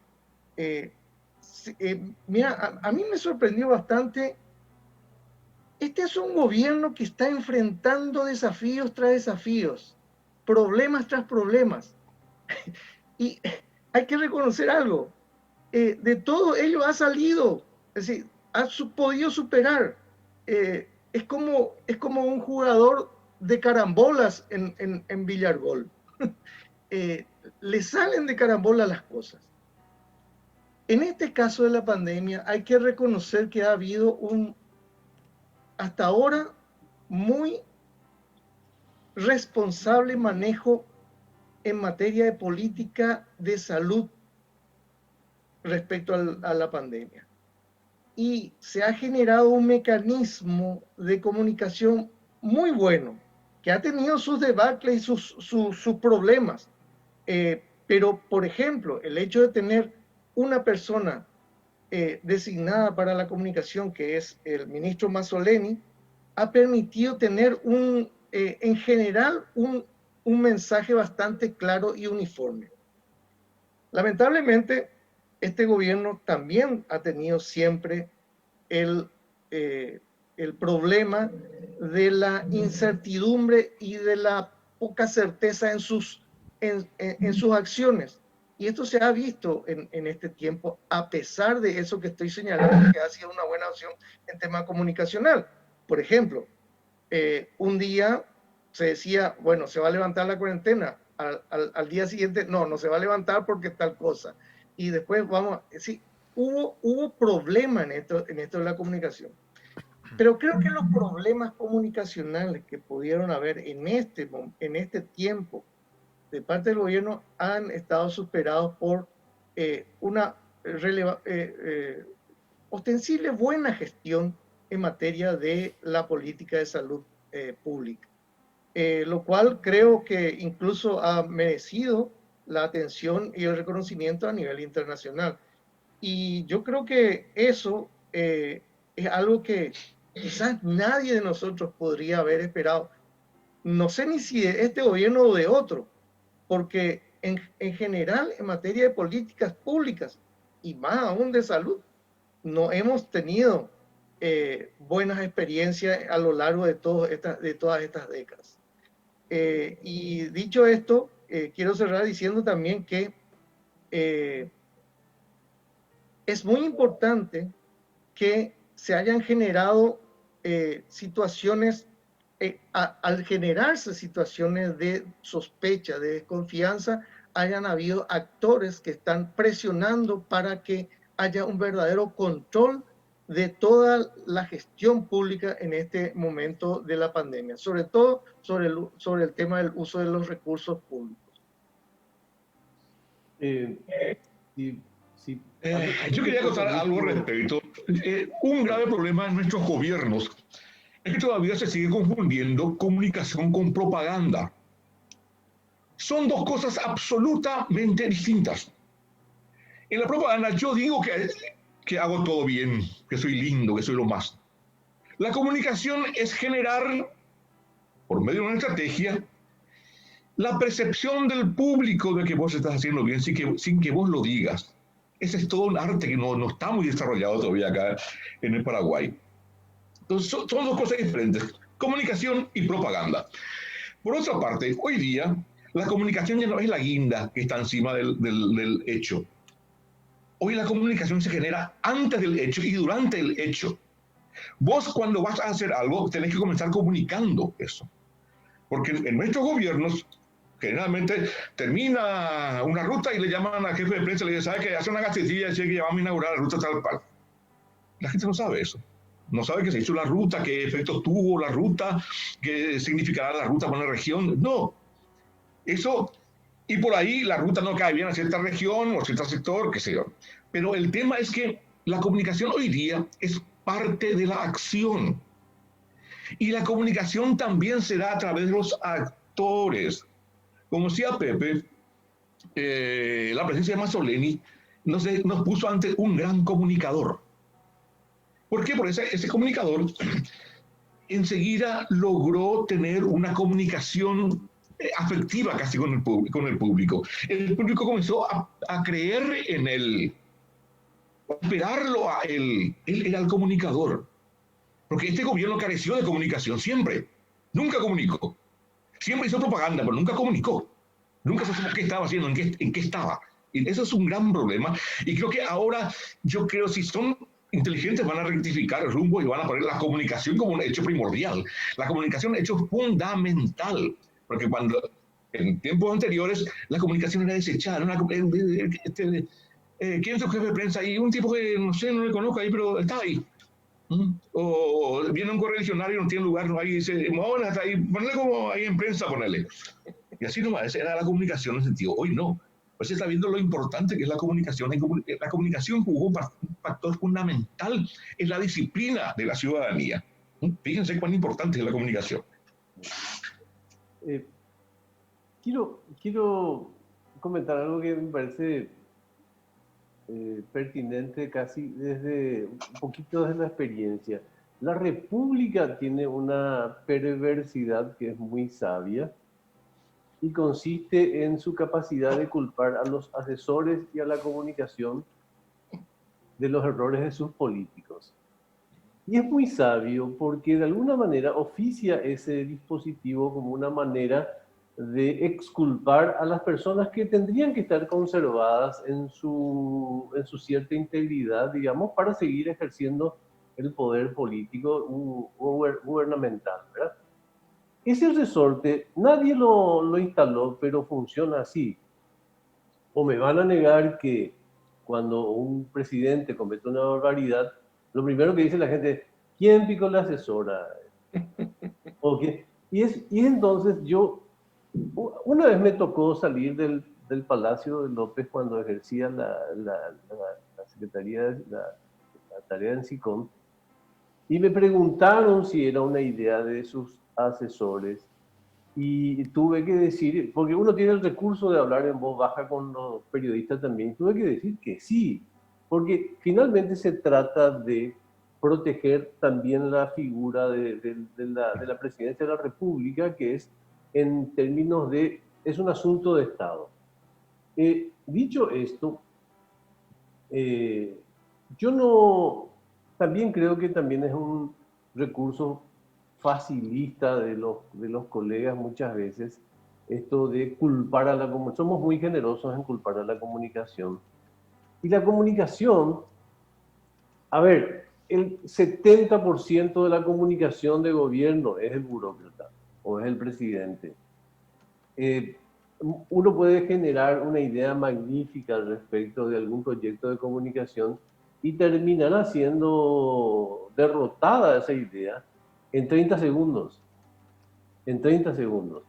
mira, a mí me sorprendió bastante. Este es un gobierno que está enfrentando desafíos tras desafíos, problemas tras problemas. Y hay que reconocer algo, de todo ello ha salido, es decir, ha podido superar. Es como un jugador de carambolas en Villargol. Le salen de carambola las cosas. En este caso de la pandemia hay que reconocer que ha habido hasta ahora muy responsable manejo en materia de política de salud respecto a la pandemia. Y se ha generado un mecanismo de comunicación muy bueno, que ha tenido sus debacles y sus problemas. Pero, por ejemplo, el hecho de tener una persona designada para la comunicación, que es el ministro Mazzoleni, ha permitido tener en general un mensaje bastante claro y uniforme. Lamentablemente, este gobierno también ha tenido siempre el problema de la incertidumbre y de la poca certeza en sus acciones. Y esto se ha visto en este tiempo, a pesar de eso que estoy señalando, que ha sido una buena opción en tema comunicacional. Por ejemplo, un día se decía, bueno, se va a levantar la cuarentena, al día siguiente, no se va a levantar porque tal cosa. Y después vamos, sí, hubo problema en esto de la comunicación. Pero creo que los problemas comunicacionales que pudieron haber en este tiempo de parte del gobierno han estado superados por una ostensible buena gestión en materia de la política de salud pública, lo cual creo que incluso ha merecido la atención y el reconocimiento a nivel internacional. Y yo creo que eso es algo que quizás nadie de nosotros podría haber esperado. No sé ni si de este gobierno o de otro, porque en general en materia de políticas públicas y más aún de salud, no hemos tenido buenas experiencias a lo largo de todas estas décadas. Y dicho esto, quiero cerrar diciendo también que es muy importante que se hayan generado situaciones, al generarse situaciones de sospecha, de desconfianza, hayan habido actores que están presionando para que haya un verdadero control de toda la gestión pública en este momento de la pandemia, sobre todo sobre el tema del uso de los recursos públicos. Yo quería contar algo al respecto. Un grave problema en nuestros gobiernos es que todavía se sigue confundiendo comunicación con propaganda. Son dos cosas absolutamente distintas. En la propaganda yo digo que hago todo bien, que soy lindo, que soy lo más. La comunicación es generar, por medio de una estrategia, la percepción del público de que vos estás haciendo bien sin que vos lo digas. Ese es todo un arte que no está muy desarrollado todavía acá en el Paraguay. Entonces, son dos cosas diferentes, comunicación y propaganda. Por otra parte, hoy día, la comunicación ya no es la guinda que está encima del hecho. Hoy la comunicación se genera antes del hecho y durante el hecho. Vos cuando vas a hacer algo, tenés que comenzar comunicando eso. Porque en nuestros gobiernos, generalmente termina una ruta y le llaman al jefe de prensa y le dicen, ¿sabe qué? Hace una gacetilla y dice que vamos a inaugurar la ruta tal cual. La gente no sabe eso. No sabe que se hizo la ruta, qué efectos tuvo la ruta, qué significará la ruta para una región. No. Eso, y por ahí la ruta no cae bien a cierta región o a cierto sector, qué sé yo. Pero el tema es que la comunicación hoy día es parte de la acción. Y la comunicación también se da a través de los actores. Como decía Pepe, la presencia de Mazzoleni nos puso ante un gran comunicador. ¿Por qué? Porque ese comunicador enseguida logró tener una comunicación afectiva casi con el público. El público comenzó a creer en él, a esperarlo a él. Él era el comunicador. Porque este gobierno careció de comunicación siempre. Nunca comunicó. Siempre hizo propaganda, pero nunca comunicó. Nunca sabemos qué estaba haciendo, en qué estaba. Y eso es un gran problema. Y creo que ahora, si son inteligentes, van a rectificar el rumbo y van a poner la comunicación como un hecho primordial. La comunicación es un hecho fundamental. Porque cuando, en tiempos anteriores, la comunicación era desechada. ¿Quién es tu jefe de prensa? Y un tipo que, no sé, no le conozco ahí, pero está ahí. O viene un correligionario y no tiene lugar, no hay, dice, bueno, hasta ahí, ponle como ahí en prensa, ponele. Y así nomás, esa era la comunicación en el sentido. Hoy no. Pues se está viendo lo importante que es la comunicación. La comunicación jugó un factor fundamental en la disciplina de la ciudadanía. Fíjense cuán importante es la comunicación. Quiero comentar algo que me parece pertinente casi desde un poquito desde la experiencia. La República tiene una perversidad que es muy sabia y consiste en su capacidad de culpar a los asesores y a la comunicación de los errores de sus políticos. Y es muy sabio porque de alguna manera oficia ese dispositivo como una manera de exculpar a las personas que tendrían que estar conservadas en su cierta integridad, digamos, para seguir ejerciendo el poder político gubernamental, ¿verdad? Ese resorte nadie lo instaló, pero funciona así. O me van a negar que cuando un presidente comete una barbaridad, lo primero que dice la gente es, ¿quién picó la asesora? ¿O qué? Y entonces una vez me tocó salir del Palacio de López cuando ejercía la secretaría, la tarea en SICOM, y me preguntaron si era una idea de sus asesores. Y tuve que decir, porque uno tiene el recurso de hablar en voz baja con los periodistas también, tuve que decir que sí, porque finalmente se trata de proteger también la figura de la presidencia de la República, que es en términos de, es un asunto de Estado. Dicho esto, yo no, también creo que también es un recurso facilista de los colegas muchas veces, esto de culpar a la comunicación. Somos muy generosos en culpar a la comunicación. Y la comunicación, a ver, el 70% de la comunicación de gobierno es el burócrata o es el presidente. Uno puede generar una idea magnífica al respecto de algún proyecto de comunicación y terminará siendo derrotada esa idea en 30 segundos. En 30 segundos.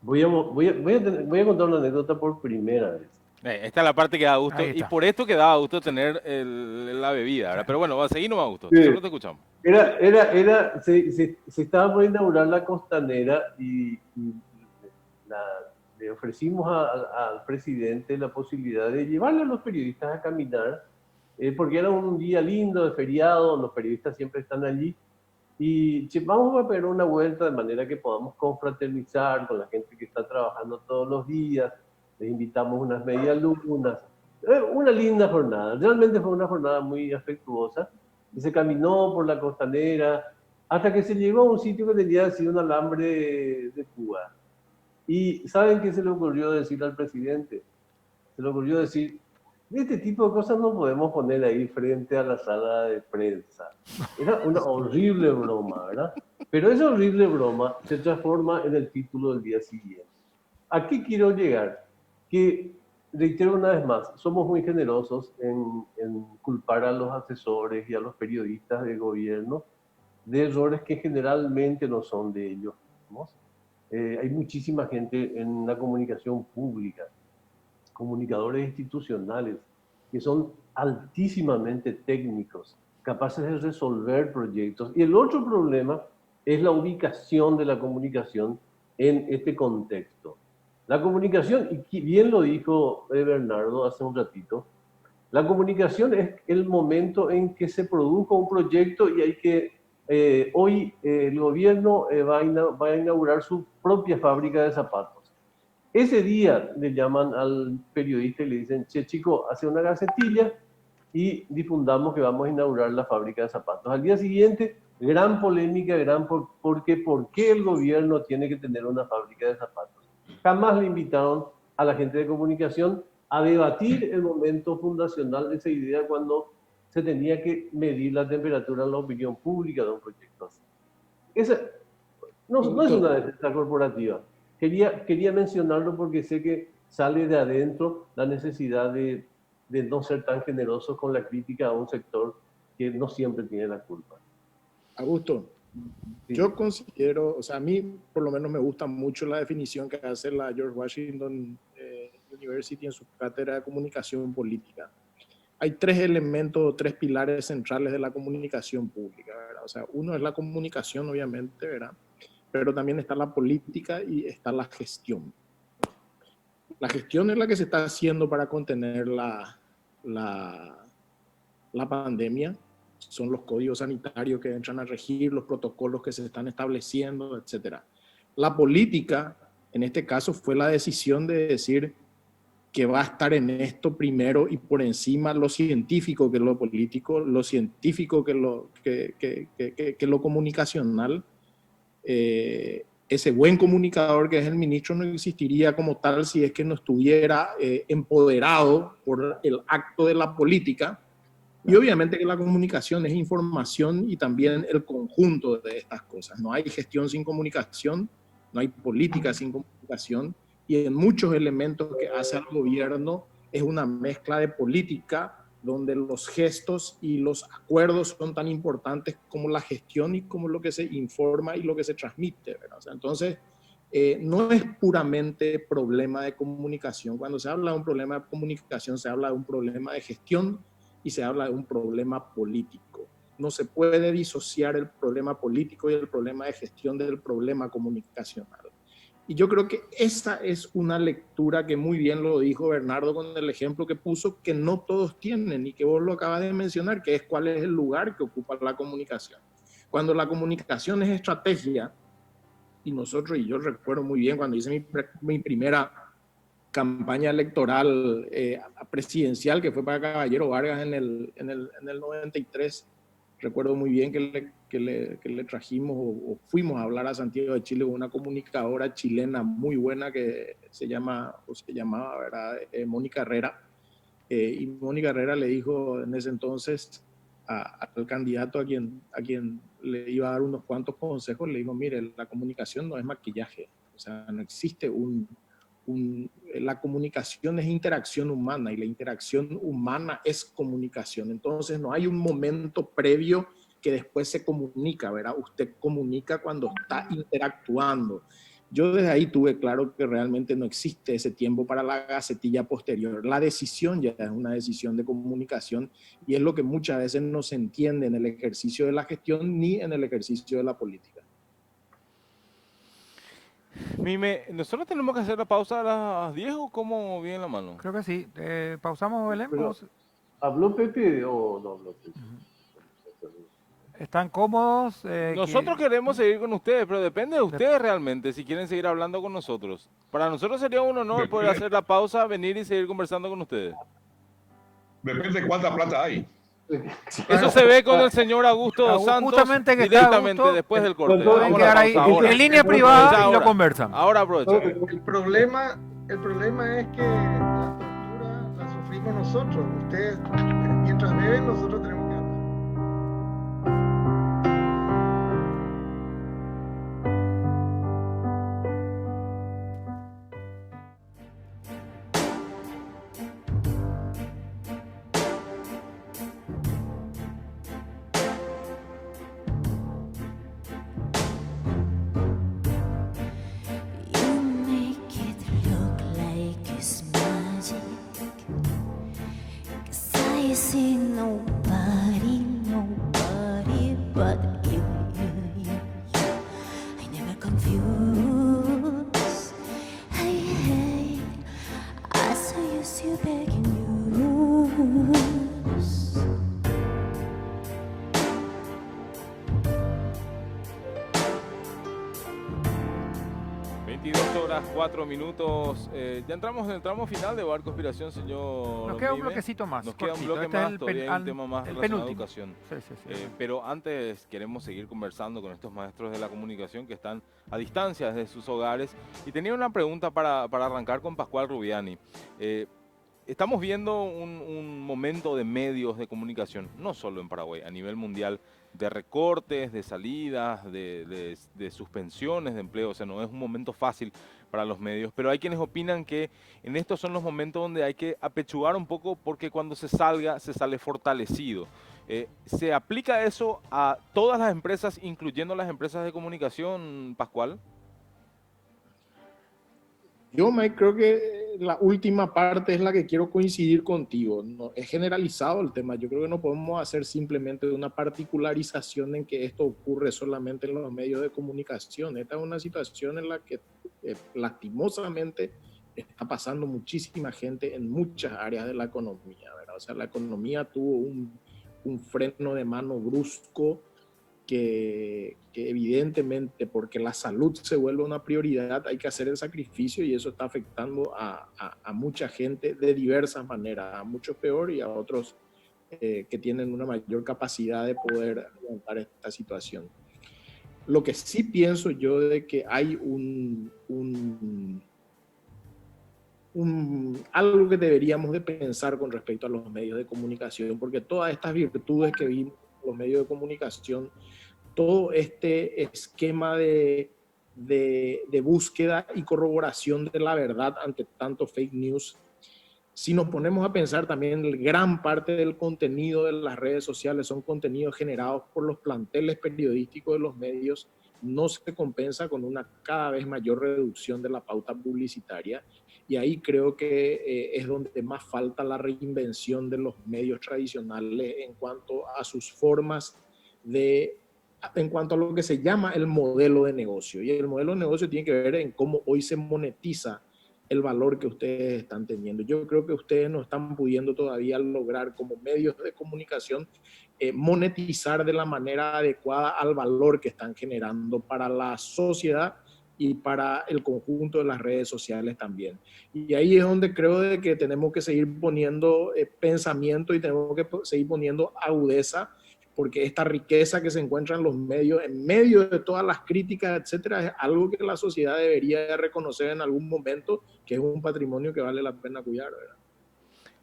Voy a contar una anécdota por primera vez. Esta es la parte que da gusto. Ahí Y está. por esto que da gusto tener la bebida, ¿verdad? Pero bueno, va a seguir nomás gusto. Sí. Solo te escuchamos. Se estaba por inaugurar la costanera y le ofrecimos al presidente la posibilidad de llevarle a los periodistas a caminar, porque era un día lindo de feriado, los periodistas siempre están allí. Y vamos a pegar una vuelta de manera que podamos confraternizar con la gente que está trabajando todos los días. Les invitamos unas medialunas. Una linda jornada. Realmente fue una jornada muy afectuosa. Y se caminó por la costanera hasta que se llegó a un sitio que tenía así un alambre de púa. ¿Y saben qué se le ocurrió decir al presidente? Se le ocurrió decir, este tipo de cosas no podemos poner ahí frente a la sala de prensa. Era una horrible broma, ¿verdad? Pero esa horrible broma se transforma en el título del día siguiente. ¿A qué quiero llegar? Que, reitero una vez más, somos muy generosos en culpar a los asesores y a los periodistas de gobierno de errores que generalmente no son de ellos mismos. Hay muchísima gente en la comunicación pública, comunicadores institucionales, que son altísimamente técnicos, capaces de resolver proyectos. Y el otro problema es la ubicación de la comunicación en este contexto. La comunicación, y bien lo dijo Bernardo hace un ratito, la comunicación es el momento en que se produjo un proyecto y hay que... hoy el gobierno va a inaugurar su propia fábrica de zapatos. Ese día le llaman al periodista y le dicen, che chico, hace una gacetilla y difundamos que vamos a inaugurar la fábrica de zapatos. Al día siguiente, gran polémica, ¿por qué el gobierno tiene que tener una fábrica de zapatos? Jamás le invitaron a la gente de comunicación a debatir el momento fundacional de esa idea cuando se tenía que medir la temperatura en la opinión pública de un proyecto así. Esa no es una defensa corporativa. Quería mencionarlo porque sé que sale de adentro la necesidad de no ser tan generosos con la crítica a un sector que no siempre tiene la culpa. Augusto, sí. Yo considero, o sea, a mí por lo menos me gusta mucho la definición que hace la George Washington University en su cátedra de comunicación política. Hay tres elementos, tres pilares centrales de la comunicación pública, ¿verdad? O sea, uno es la comunicación, obviamente, ¿verdad? Pero también está la política y está la gestión. La gestión es la que se está haciendo para contener la pandemia. Son los códigos sanitarios que entran a regir, los protocolos que se están estableciendo, etc. La política, en este caso, fue la decisión de decir que va a estar en esto primero y por encima lo científico que lo político, lo científico que lo comunicacional, ese buen comunicador que es el ministro no existiría como tal si es que no estuviera empoderado por el acto de la política. Y obviamente que la comunicación es información y también el conjunto de estas cosas. No hay gestión sin comunicación, no hay política sin comunicación, y en muchos elementos que hace el gobierno es una mezcla de política donde los gestos y los acuerdos son tan importantes como la gestión y como lo que se informa y lo que se transmite, ¿verdad? O sea, entonces, no es puramente problema de comunicación. Cuando se habla de un problema de comunicación, se habla de un problema de gestión y se habla de un problema político. No se puede disociar el problema político y el problema de gestión del problema comunicacional. Y yo creo que esta es una lectura que muy bien lo dijo Bernardo con el ejemplo que puso, que no todos tienen y que vos lo acabas de mencionar, que es cuál es el lugar que ocupa la comunicación. Cuando la comunicación es estrategia, y yo recuerdo muy bien cuando hice mi primera campaña electoral presidencial, que fue para Caballero Vargas en el 93, recuerdo muy bien que le trajimos o fuimos a hablar a Santiago de Chile con una comunicadora chilena muy buena que se llamaba, ¿verdad? Mónica Herrera. Y Mónica Herrera le dijo en ese entonces al candidato a quien le iba a dar unos cuantos consejos, le dijo, mire, la comunicación no es maquillaje, o sea, no existe la comunicación es interacción humana y la interacción humana es comunicación. Entonces no hay un momento previo que después se comunica, ¿verdad? Usted comunica cuando está interactuando. Yo desde ahí tuve claro que realmente no existe ese tiempo para la gacetilla posterior. La decisión ya es una decisión de comunicación y es lo que muchas veces no se entiende en el ejercicio de la gestión ni en el ejercicio de la política. Mime, ¿nosotros tenemos que hacer la pausa a las 10 o cómo viene la mano? Creo que sí. ¿Pausamos, Belén? Pero, ¿habló Pepe o no habló Pepe? ¿Están cómodos? Nosotros queremos seguir con ustedes, pero depende de ustedes realmente si quieren seguir hablando con nosotros. Para nosotros sería un honor poder hacer la pausa, venir y seguir conversando con ustedes. Depende de cuánta plata hay. Eso se ve con el señor Augusto Santos justamente que directamente Augusto, después del corte. pueden Vamos a quedar la ahí pausa ahora. en línea privada y lo conversan. Ahora aprovecha. El problema es que la tortura la sufrimos nosotros. Ustedes, mientras beben, nosotros tenemos que hablar. You make it look like it's magic, 'cause I see nobody but you. I never confuse. I so used to begging you. 22 horas, 4 minutos. Ya entramos en el tramo final de Bar Conspiración, señor. Nos queda un Mime. bloquecito más. Nos queda un cortito. bloque Este es más, el todavía hay un pen- tema más el relacionado a penúltimo. educación. Sí. Pero antes queremos seguir conversando con estos maestros de la comunicación que están a distancia desde sus hogares. Y tenía una pregunta para arrancar con Pascual Rubiani. Estamos viendo un momento de medios de comunicación, no solo en Paraguay, a nivel mundial, de recortes, de salidas, de suspensiones de empleo. O sea, no es un momento fácil para los medios, pero hay quienes opinan que en estos son los momentos donde hay que apechugar un poco porque cuando se sale fortalecido. ¿Se aplica eso a todas las empresas, incluyendo las empresas de comunicación, Pascual? Yo, Mike, creo que la última parte es la que quiero coincidir contigo. No, es generalizado el tema. Yo creo que no podemos hacer simplemente una particularización en que esto ocurre solamente en los medios de comunicación. Esta es una situación en la que lastimosamente está pasando muchísima gente en muchas áreas de la economía, ¿verdad? O sea, la economía tuvo un freno de mano brusco que evidentemente, porque la salud se vuelve una prioridad, hay que hacer el sacrificio y eso está afectando a mucha gente de diversas maneras, a muchos peor y a otros que tienen una mayor capacidad de poder aguantar esta situación. Lo que sí pienso yo de que hay algo que deberíamos de pensar con respecto a los medios de comunicación, porque todas estas virtudes que vimos en los medios de comunicación, todo este esquema de búsqueda y corroboración de la verdad ante tanto fake news, si nos ponemos a pensar también, gran parte del contenido de las redes sociales son contenidos generados por los planteles periodísticos de los medios, no se compensa con una cada vez mayor reducción de la pauta publicitaria. Y ahí creo que es donde más falta la reinvención de los medios tradicionales en cuanto a sus formas en cuanto a lo que se llama el modelo de negocio. Y el modelo de negocio tiene que ver en cómo hoy se monetiza el valor que ustedes están teniendo. Yo creo que ustedes no están pudiendo todavía lograr como medios de comunicación monetizar de la manera adecuada al valor que están generando para la sociedad y para el conjunto de las redes sociales también. Y ahí es donde creo de que tenemos que seguir poniendo pensamiento y tenemos que seguir poniendo agudeza, porque esta riqueza que se encuentra en los medios, en medio de todas las críticas, etcétera, es algo que la sociedad debería reconocer en algún momento, que es un patrimonio que vale la pena cuidar, ¿verdad?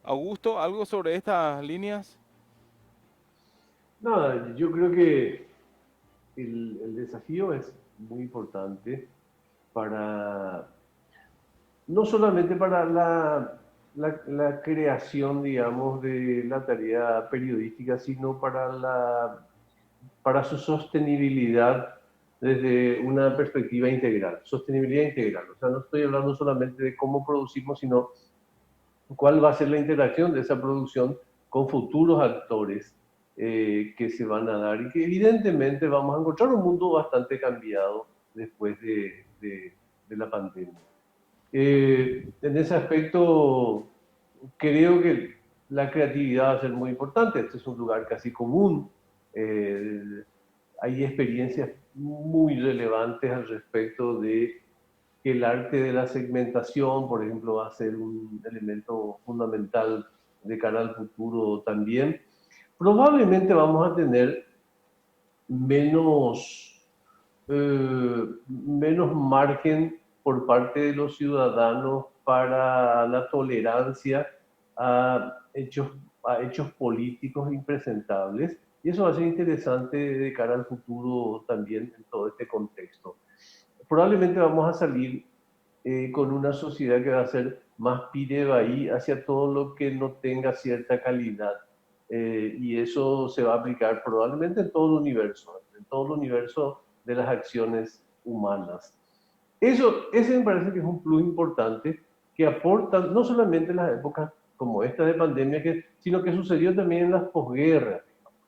Augusto, ¿algo sobre estas líneas? Nada, yo creo que el desafío es muy importante para, no solamente para la creación, digamos, de la tarea periodística, sino para su sostenibilidad desde una perspectiva integral, sostenibilidad integral. O sea, no estoy hablando solamente de cómo producimos, sino cuál va a ser la interacción de esa producción con futuros actores que se van a dar y que evidentemente vamos a encontrar un mundo bastante cambiado después de la pandemia. En ese aspecto, creo que la creatividad va a ser muy importante. Este es un lugar casi común. Hay experiencias muy relevantes al respecto de que el arte de la segmentación, por ejemplo, va a ser un elemento fundamental de cara al futuro también. Probablemente vamos a tener menos margen por parte de los ciudadanos para la tolerancia a hechos políticos impresentables. Y eso va a ser interesante de cara al futuro también en todo este contexto. Probablemente vamos a salir con una sociedad que va a ser más pirebaí hacia todo lo que no tenga cierta calidad. Y eso se va a aplicar probablemente en todo el universo de las acciones humanas. Ese me parece que es un plus importante que aporta no solamente en las épocas como esta de pandemia, sino que sucedió también en las posguerras,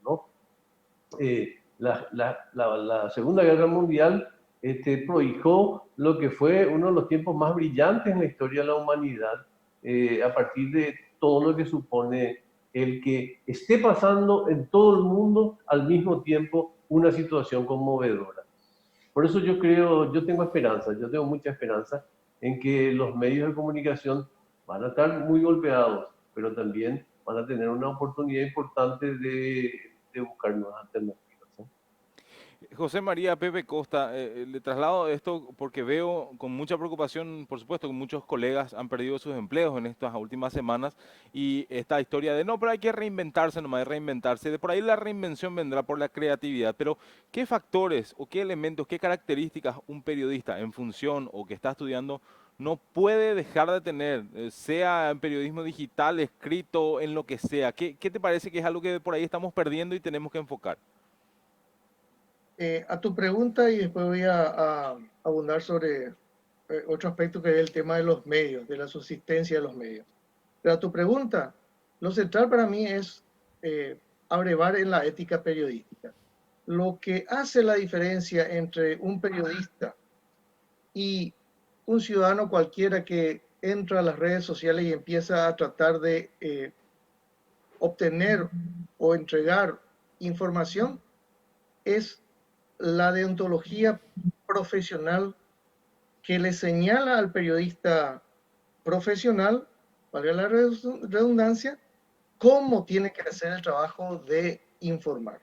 ¿no? La Segunda Guerra Mundial prohijó lo que fue uno de los tiempos más brillantes en la historia de la humanidad, a partir de todo lo que supone el que esté pasando en todo el mundo al mismo tiempo una situación conmovedora. Por eso yo tengo esperanza, yo tengo mucha esperanza en que los medios de comunicación van a estar muy golpeados, pero también van a tener una oportunidad importante de buscar nuevas alternativas. José María Pepe Costa, le traslado esto porque veo con mucha preocupación, por supuesto, que muchos colegas han perdido sus empleos en estas últimas semanas y esta historia de no, pero hay que reinventarse, nomás hay reinventarse. De por ahí la reinvención vendrá por la creatividad, pero ¿qué factores o qué elementos, qué características un periodista en función o que está estudiando no puede dejar de tener, sea en periodismo digital, escrito, en lo que sea? ¿Qué te parece que es algo que por ahí estamos perdiendo y tenemos que enfocar? A tu pregunta, y después voy a abundar sobre otro aspecto que es el tema de los medios, de la subsistencia de los medios. Pero a tu pregunta, lo central para mí es abrevar en la ética periodística. Lo que hace la diferencia entre un periodista y un ciudadano cualquiera que entra a las redes sociales y empieza a tratar de obtener o entregar información es la deontología profesional que le señala al periodista profesional, valga la redundancia, cómo tiene que hacer el trabajo de informar,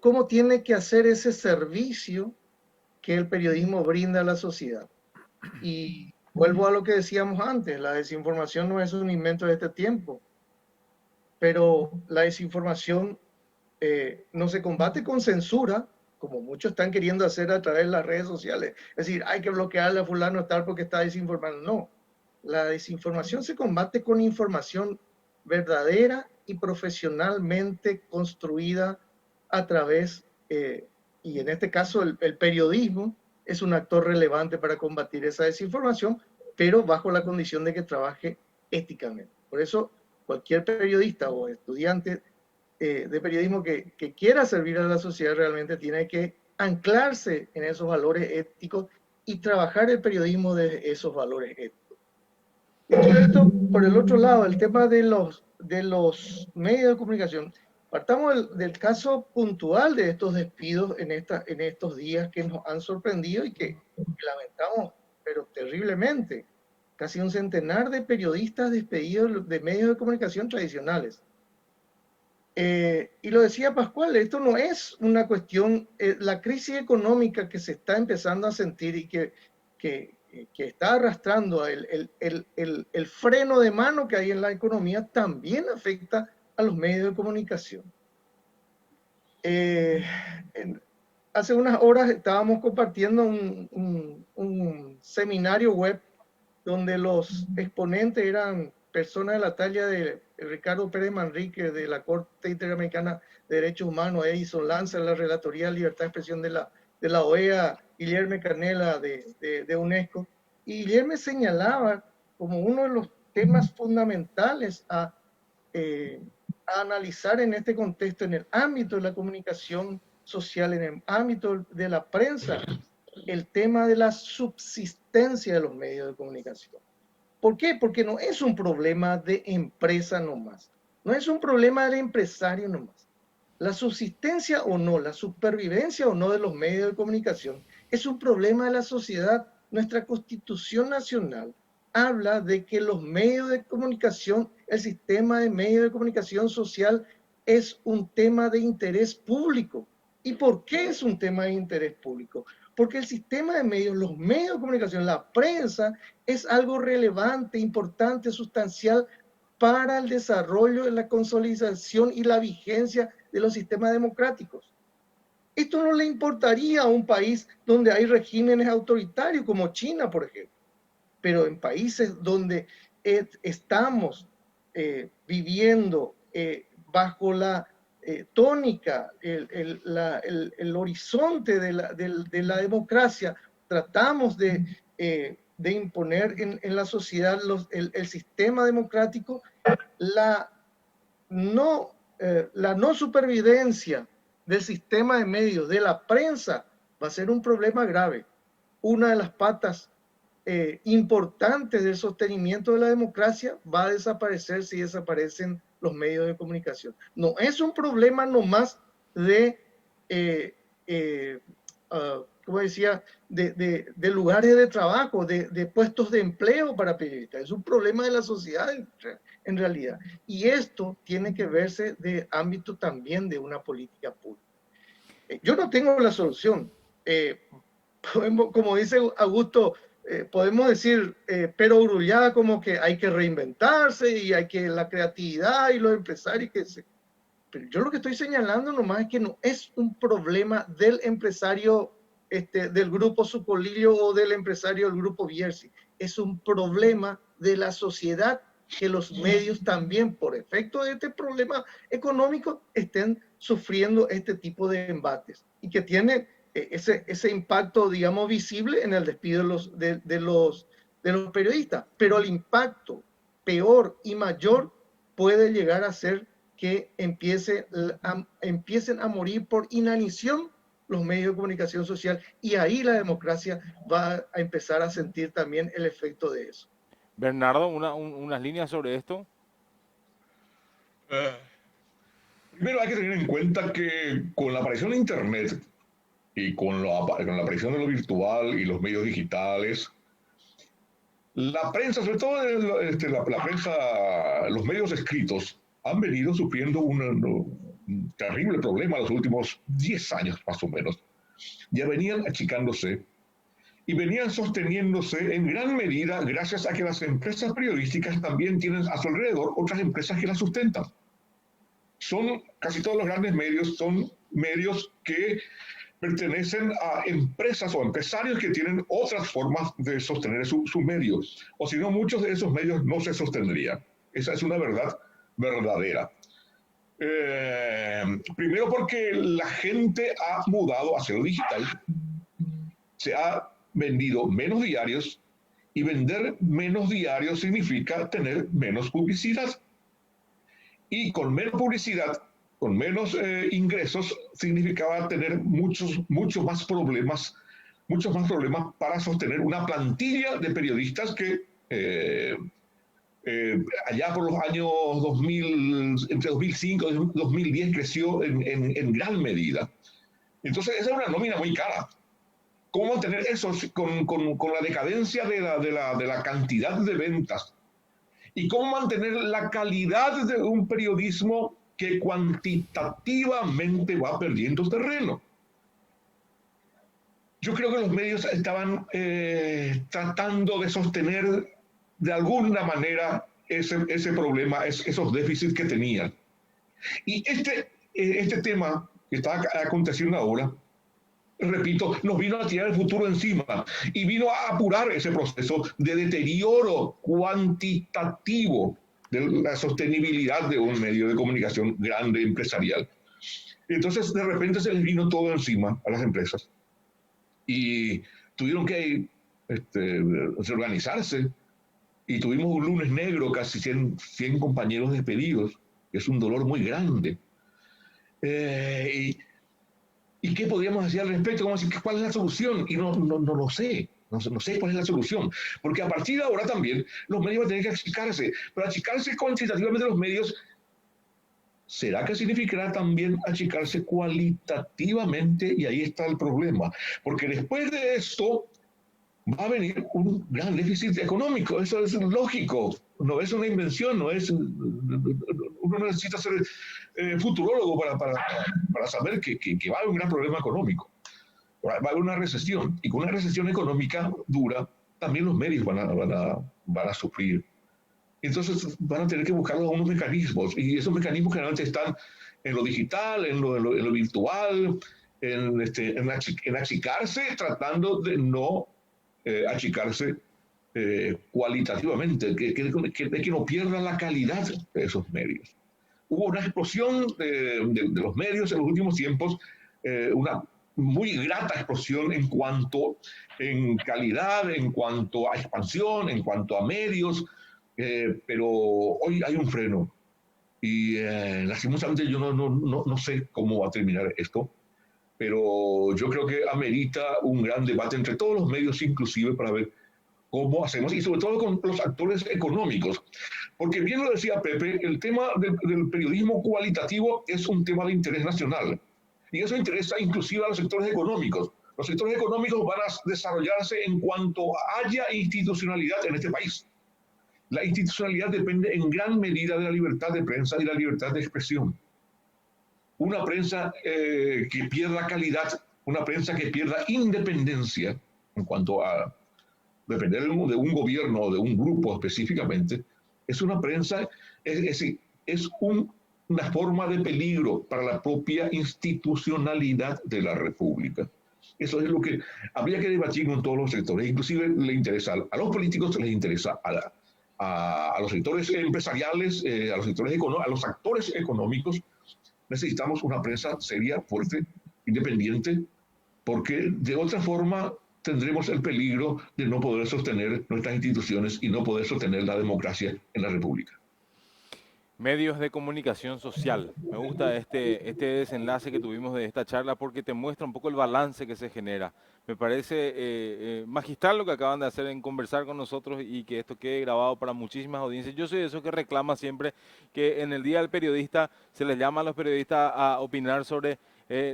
cómo tiene que hacer ese servicio que el periodismo brinda a la sociedad. Y vuelvo a lo que decíamos antes, la desinformación no es un invento de este tiempo, pero la desinformación no se combate con censura, como muchos están queriendo hacer a través de las redes sociales. Es decir, hay que bloquearle a fulano tal porque está desinformando. No, la desinformación se combate con información verdadera y profesionalmente construida a través, y en este caso el periodismo es un actor relevante para combatir esa desinformación, pero bajo la condición de que trabaje éticamente. Por eso cualquier periodista o estudiante de periodismo que quiera servir a la sociedad realmente tiene que anclarse en esos valores éticos y trabajar el periodismo de esos valores éticos. Dicho esto, por el otro lado, el tema de los medios de comunicación, partamos del caso puntual de estos despidos en estos días que nos han sorprendido y que lamentamos, pero terriblemente. Casi un centenar de periodistas despedidos de medios de comunicación tradicionales. Y lo decía Pascual, esto no es una cuestión, la crisis económica que se está empezando a sentir y que está arrastrando el freno de mano que hay en la economía también afecta a los medios de comunicación. Hace unas horas estábamos compartiendo un seminario web donde los exponentes eran personas de la talla de Ricardo Pérez Manrique de la Corte Interamericana de Derechos Humanos, Edison Lanza de la Relatoría de Libertad de Expresión de la OEA, Guillermo Canela de UNESCO. Y Guillermo señalaba como uno de los temas fundamentales a analizar en este contexto, en el ámbito de la comunicación social, en el ámbito de la prensa, el tema de la subsistencia de los medios de comunicación. ¿Por qué? Porque no es un problema de empresa nomás, no es un problema del empresario nomás. La subsistencia o no, la supervivencia o no de los medios de comunicación es un problema de la sociedad. Nuestra Constitución Nacional habla de que los medios de comunicación, el sistema de medios de comunicación social es un tema de interés público. ¿Y por qué es un tema de interés público? Porque el sistema de medios, los medios de comunicación, la prensa, es algo relevante, importante, sustancial para el desarrollo de la consolidación y la vigencia de los sistemas democráticos. Esto no le importaría a un país donde hay regímenes autoritarios como China, por ejemplo, pero en países donde estamos viviendo bajo la tónica, el horizonte de la democracia, tratamos de imponer en la sociedad el sistema democrático, la no supervivencia del sistema de medios, de la prensa, va a ser un problema grave. Una de las patas importantes del sostenimiento de la democracia va a desaparecer si desaparecen los medios de comunicación. No es un problema nomás de, como decía, de lugares de trabajo, de puestos de empleo para periodistas. Es un problema de la sociedad en realidad. Y esto tiene que verse de ámbito también de una política pública. Yo no tengo la solución. Como dice Augusto, podemos decir, pero grullada como que hay que reinventarse y hay que la creatividad y los empresarios. Pero yo lo que estoy señalando nomás es que no es un problema del empresario del grupo Sucolillo o del empresario del grupo Bierzi. Es un problema de la sociedad que los medios también, por efecto de este problema económico, estén sufriendo este tipo de embates y que tiene ese impacto, digamos, visible en el despido de los periodistas. Pero el impacto peor y mayor puede llegar a ser que empiecen a morir por inanición los medios de comunicación social, y ahí la democracia va a empezar a sentir también el efecto de eso. Bernardo, unas líneas sobre esto. Primero hay que tener en cuenta que con la aparición de Internet y con la aparición de lo virtual y los medios digitales, la prensa, sobre todo la prensa, los medios escritos, han venido sufriendo un terrible problema los últimos 10 años más o menos. Ya venían achicándose y venían sosteniéndose en gran medida gracias a que las empresas periodísticas también tienen a su alrededor otras empresas que las sustentan. Casi todos los grandes medios son medios que pertenecen a empresas o empresarios que tienen otras formas de sostener sus medios, o si no, muchos de esos medios no se sostendrían. Esa es una verdad verdadera. Primero porque la gente ha mudado hacia lo digital, se ha vendido menos diarios, y vender menos diarios significa tener menos publicidad. Y con menos publicidad, con menos ingresos, significaba tener muchos más problemas para sostener una plantilla de periodistas que allá por los años 2000, entre 2005 y 2010 creció en gran medida. Entonces esa es una nómina muy cara. ¿Cómo mantener eso con la decadencia de la cantidad de ventas? ¿Y cómo mantener la calidad de un periodismo que cuantitativamente va perdiendo terreno? Yo creo que los medios estaban tratando de sostener de alguna manera ese problema, esos déficits que tenían. Y este tema que está aconteciendo ahora, repito, nos vino a tirar el futuro encima y vino a apurar ese proceso de deterioro cuantitativo de la sostenibilidad de un medio de comunicación grande, empresarial. Entonces, de repente se les vino todo encima a las empresas y tuvieron que reorganizarse, y tuvimos un lunes negro, casi 100 compañeros despedidos, que es un dolor muy grande. ¿Y qué podríamos hacer al respecto? ¿Cuál es la solución? Y no lo sé. No sé cuál es la solución. Porque a partir de ahora también los medios van a tener que achicarse. Pero achicarse cuantitativamente los medios, ¿será que significará también achicarse cualitativamente? Y ahí está el problema. Porque después de esto va a venir un gran déficit económico. Eso es lógico. No es una invención, uno necesita ser futurólogo para saber que va a haber un gran problema económico. Va a haber una recesión, y con una recesión económica dura, también los medios van a sufrir. Entonces van a tener que buscar algunos mecanismos, y esos mecanismos generalmente están en lo digital, en lo virtual, en achicarse, tratando de no achicarse cualitativamente, que no pierdan la calidad de esos medios. Hubo una explosión de los medios en los últimos tiempos, una muy grata explosión en calidad, en cuanto a expansión, en cuanto a medios, pero hoy hay un freno. Y lastimosamente yo no sé cómo va a terminar esto, pero yo creo que amerita un gran debate entre todos los medios, inclusive, para ver cómo hacemos, y sobre todo con los actores económicos. Porque bien lo decía Pepe, el tema del periodismo cualitativo es un tema de interés nacional. Y eso interesa inclusive a los sectores económicos. Los sectores económicos van a desarrollarse en cuanto haya institucionalidad en este país. La institucionalidad depende en gran medida de la libertad de prensa y la libertad de expresión. Una prensa que pierda calidad, una prensa que pierda independencia en cuanto a depender de un gobierno o de un grupo específicamente, es una prensa, es una forma de peligro para la propia institucionalidad de la República. Eso es lo que habría que debatir con todos los sectores. Inclusive le interesa a los políticos, les interesa a los sectores empresariales, a los sectores a los actores económicos. Necesitamos una prensa seria, fuerte, independiente, porque de otra forma tendremos el peligro de no poder sostener nuestras instituciones y no poder sostener la democracia en la República. Medios de comunicación social. Me gusta este desenlace que tuvimos de esta charla porque te muestra un poco el balance que se genera. Me parece magistral lo que acaban de hacer en conversar con nosotros y que esto quede grabado para muchísimas audiencias. Yo soy de esos que reclama siempre que en el Día del Periodista se les llama a los periodistas a opinar sobre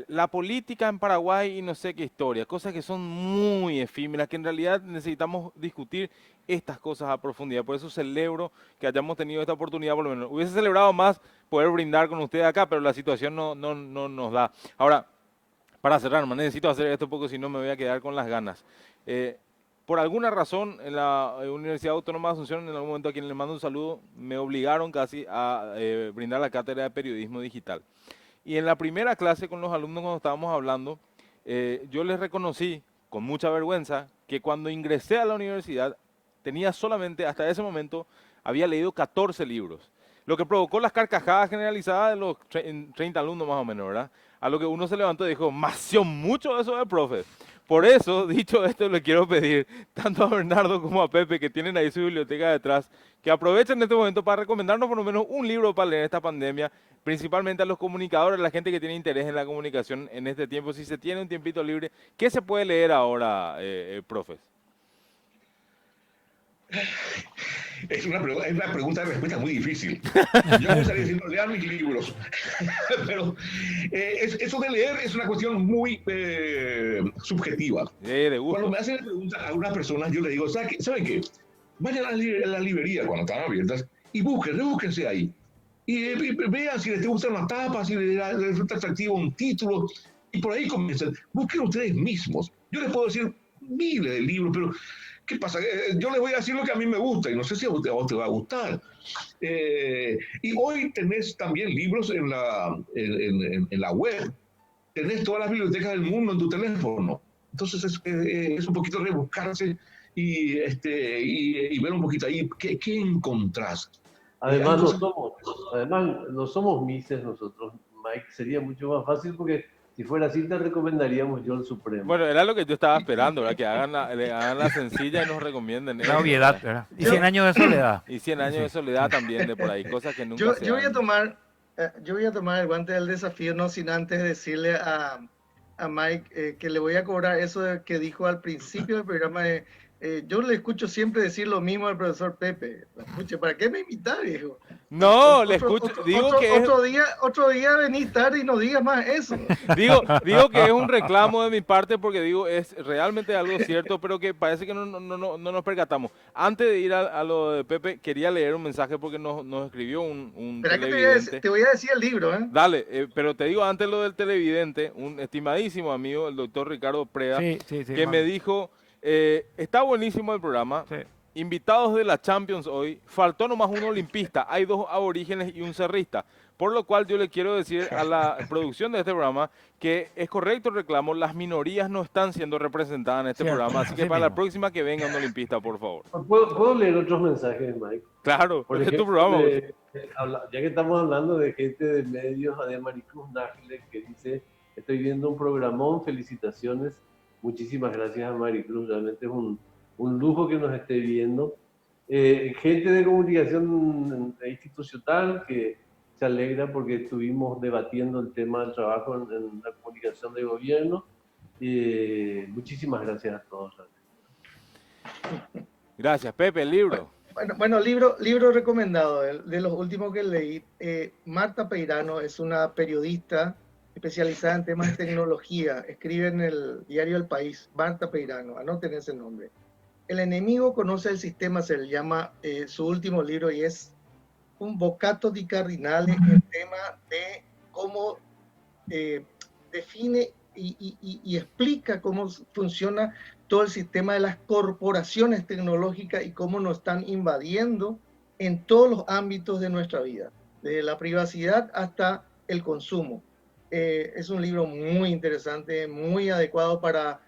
la política en Paraguay y no sé qué historia, cosas que son muy efímeras, que en realidad necesitamos discutir estas cosas a profundidad. Por eso celebro que hayamos tenido esta oportunidad, por lo menos. Hubiese celebrado más poder brindar con ustedes acá, pero la situación no nos da. Ahora, para cerrar, necesito hacer esto porque si no me voy a quedar con las ganas. por alguna razón, en la Universidad Autónoma de Asunción, en algún momento a quien le mando un saludo, me obligaron casi a brindar la cátedra de periodismo digital. Y en la primera clase con los alumnos cuando estábamos hablando, yo les reconocí con mucha vergüenza que cuando ingresé a la universidad tenía solamente, hasta ese momento, había leído 14 libros. Lo que provocó las carcajadas generalizadas de los 30 alumnos más o menos, ¿verdad? A lo que uno se levantó y dijo, ¡mació mucho eso de profe! Por eso, dicho esto, le quiero pedir tanto a Bernardo como a Pepe, que tienen ahí su biblioteca detrás, que aprovechen este momento para recomendarnos por lo menos un libro para leer en esta pandemia, principalmente a los comunicadores, a la gente que tiene interés en la comunicación en este tiempo. Si se tiene un tiempito libre, ¿qué se puede leer ahora, profes? Es una pregunta de respuesta muy difícil. Yo comenzaría diciendo, lean mis libros. Pero eso de leer es una cuestión muy subjetiva. De gusto. Cuando me hacen preguntas a algunas personas, yo les digo, ¿saben qué? Vayan a la librería cuando están abiertas y búsquense ahí. Y vean si les gusta una tapa, si les resulta atractivo un título. Y por ahí comienzan. Busquen ustedes mismos. Yo les puedo decir miles de libros, pero ¿qué pasa? Yo les voy a decir lo que a mí me gusta y no sé si a vos te va a gustar. Y hoy tenés también libros en la web. Tenés todas las bibliotecas del mundo en tu teléfono. Entonces es un poquito rebuscarse y ver un poquito ahí qué encontrás. Además, no somos Mises nosotros, Mike. Sería mucho más fácil porque si fuera así te recomendaríamos yo el Supremo. Bueno, era lo que yo estaba esperando, ¿verdad? Que le hagan la sencilla y nos recomienden. La obviedad, ¿verdad? Y 100 años de soledad. Y 100 años de soledad también de por ahí, cosas que nunca se yo voy a tomar el guante del desafío, no sin antes decirle a Mike que le voy a cobrar eso que dijo al principio del programa. Yo le escucho siempre decir lo mismo al profesor Pepe. Escuche, ¿para qué me invitar, viejo? No, le escucho. Otro día venís tarde y no digas más eso. Digo que es un reclamo de mi parte porque digo, es realmente algo cierto, pero que parece que no nos percatamos. Antes de ir a lo de Pepe, quería leer un mensaje porque nos escribió un televidente. Te voy a decir el libro, ¿eh? Dale, pero te digo antes lo del televidente, un estimadísimo amigo, el doctor Ricardo Preda, que me dijo, está buenísimo el programa. Sí. Invitados de la Champions hoy, faltó nomás un olimpista, hay 2 aborígenes y un cerrista, por lo cual yo le quiero decir a la producción de este programa que es correcto el reclamo, las minorías no están siendo representadas en este programa, así que para la próxima que venga un olimpista, por favor. ¿Puedo leer otros mensajes, Mike? Claro, por ejemplo, es tu programa. Ya que estamos hablando de gente de medios, de Maricruz Nájile, que dice, estoy viendo un programón, felicitaciones, muchísimas gracias a Maricruz, realmente es un lujo que nos esté viendo. Gente de comunicación institucional que se alegra porque estuvimos debatiendo el tema del trabajo en la comunicación de gobierno. Muchísimas gracias a todos. Gracias, Pepe, el libro. Bueno, libro recomendado, de los últimos que leí. Marta Peirano es una periodista especializada en temas de tecnología. Escribe en el diario El País. Marta Peirano, anoten ese nombre. El enemigo conoce el sistema, se le llama su último libro, y es un bocato di cardinale el tema de cómo define y explica cómo funciona todo el sistema de las corporaciones tecnológicas y cómo nos están invadiendo en todos los ámbitos de nuestra vida, desde la privacidad hasta el consumo. Es un libro muy interesante, muy adecuado para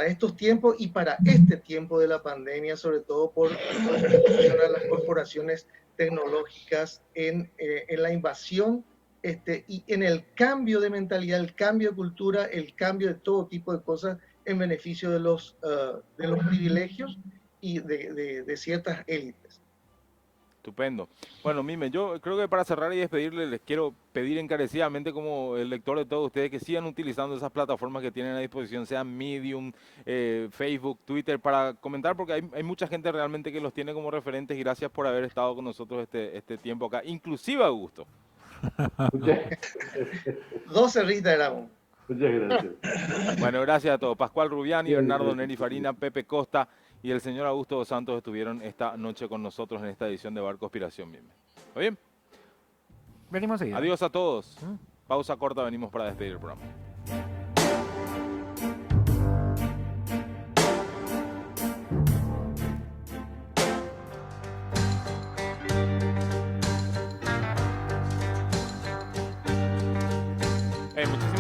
estos tiempos y para este tiempo de la pandemia, sobre todo por las corporaciones tecnológicas en la invasión y en el cambio de mentalidad, el cambio de cultura, el cambio de todo tipo de cosas en beneficio de los privilegios y de ciertas élites. Estupendo. Bueno, Mime, yo creo que para cerrar y despedirle les quiero pedir encarecidamente como el lector de todos ustedes que sigan utilizando esas plataformas que tienen a disposición, sean Medium, Facebook, Twitter, para comentar, porque hay mucha gente realmente que los tiene como referentes, y gracias por haber estado con nosotros este tiempo acá, inclusive Augusto. 12 risas éramos. Muchas gracias. Bueno, gracias a todos. Pascual Rubiani, Bernardo Neri Farina, Pepe Costa y el señor Augusto dos Santos estuvieron esta noche con nosotros en esta edición de Bar Conspiración. Bien. ¿Está bien? Venimos seguido. Adiós a todos. Pausa corta, venimos para despedir el programa.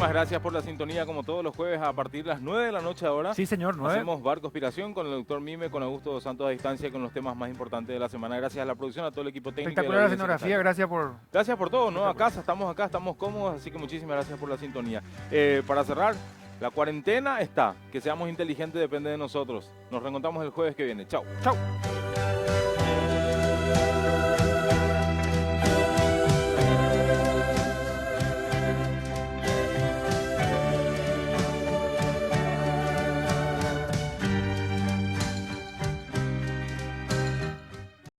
muchísimas gracias por la sintonía, como todos los jueves a partir de las 9 de la noche ahora. Sí, señor, 9. Hacemos Bar Conspiración con el doctor Mime, con Augusto dos Santos a distancia y con los temas más importantes de la semana. Gracias a la producción, a todo el equipo técnico. Espectacular la escenografía, gracias por... Gracias por todo, ¿no? Acá estamos cómodos, así que muchísimas gracias por la sintonía. Para cerrar, la cuarentena está. Que seamos inteligentes depende de nosotros. Nos reencontramos el jueves que viene. Chau. Chau.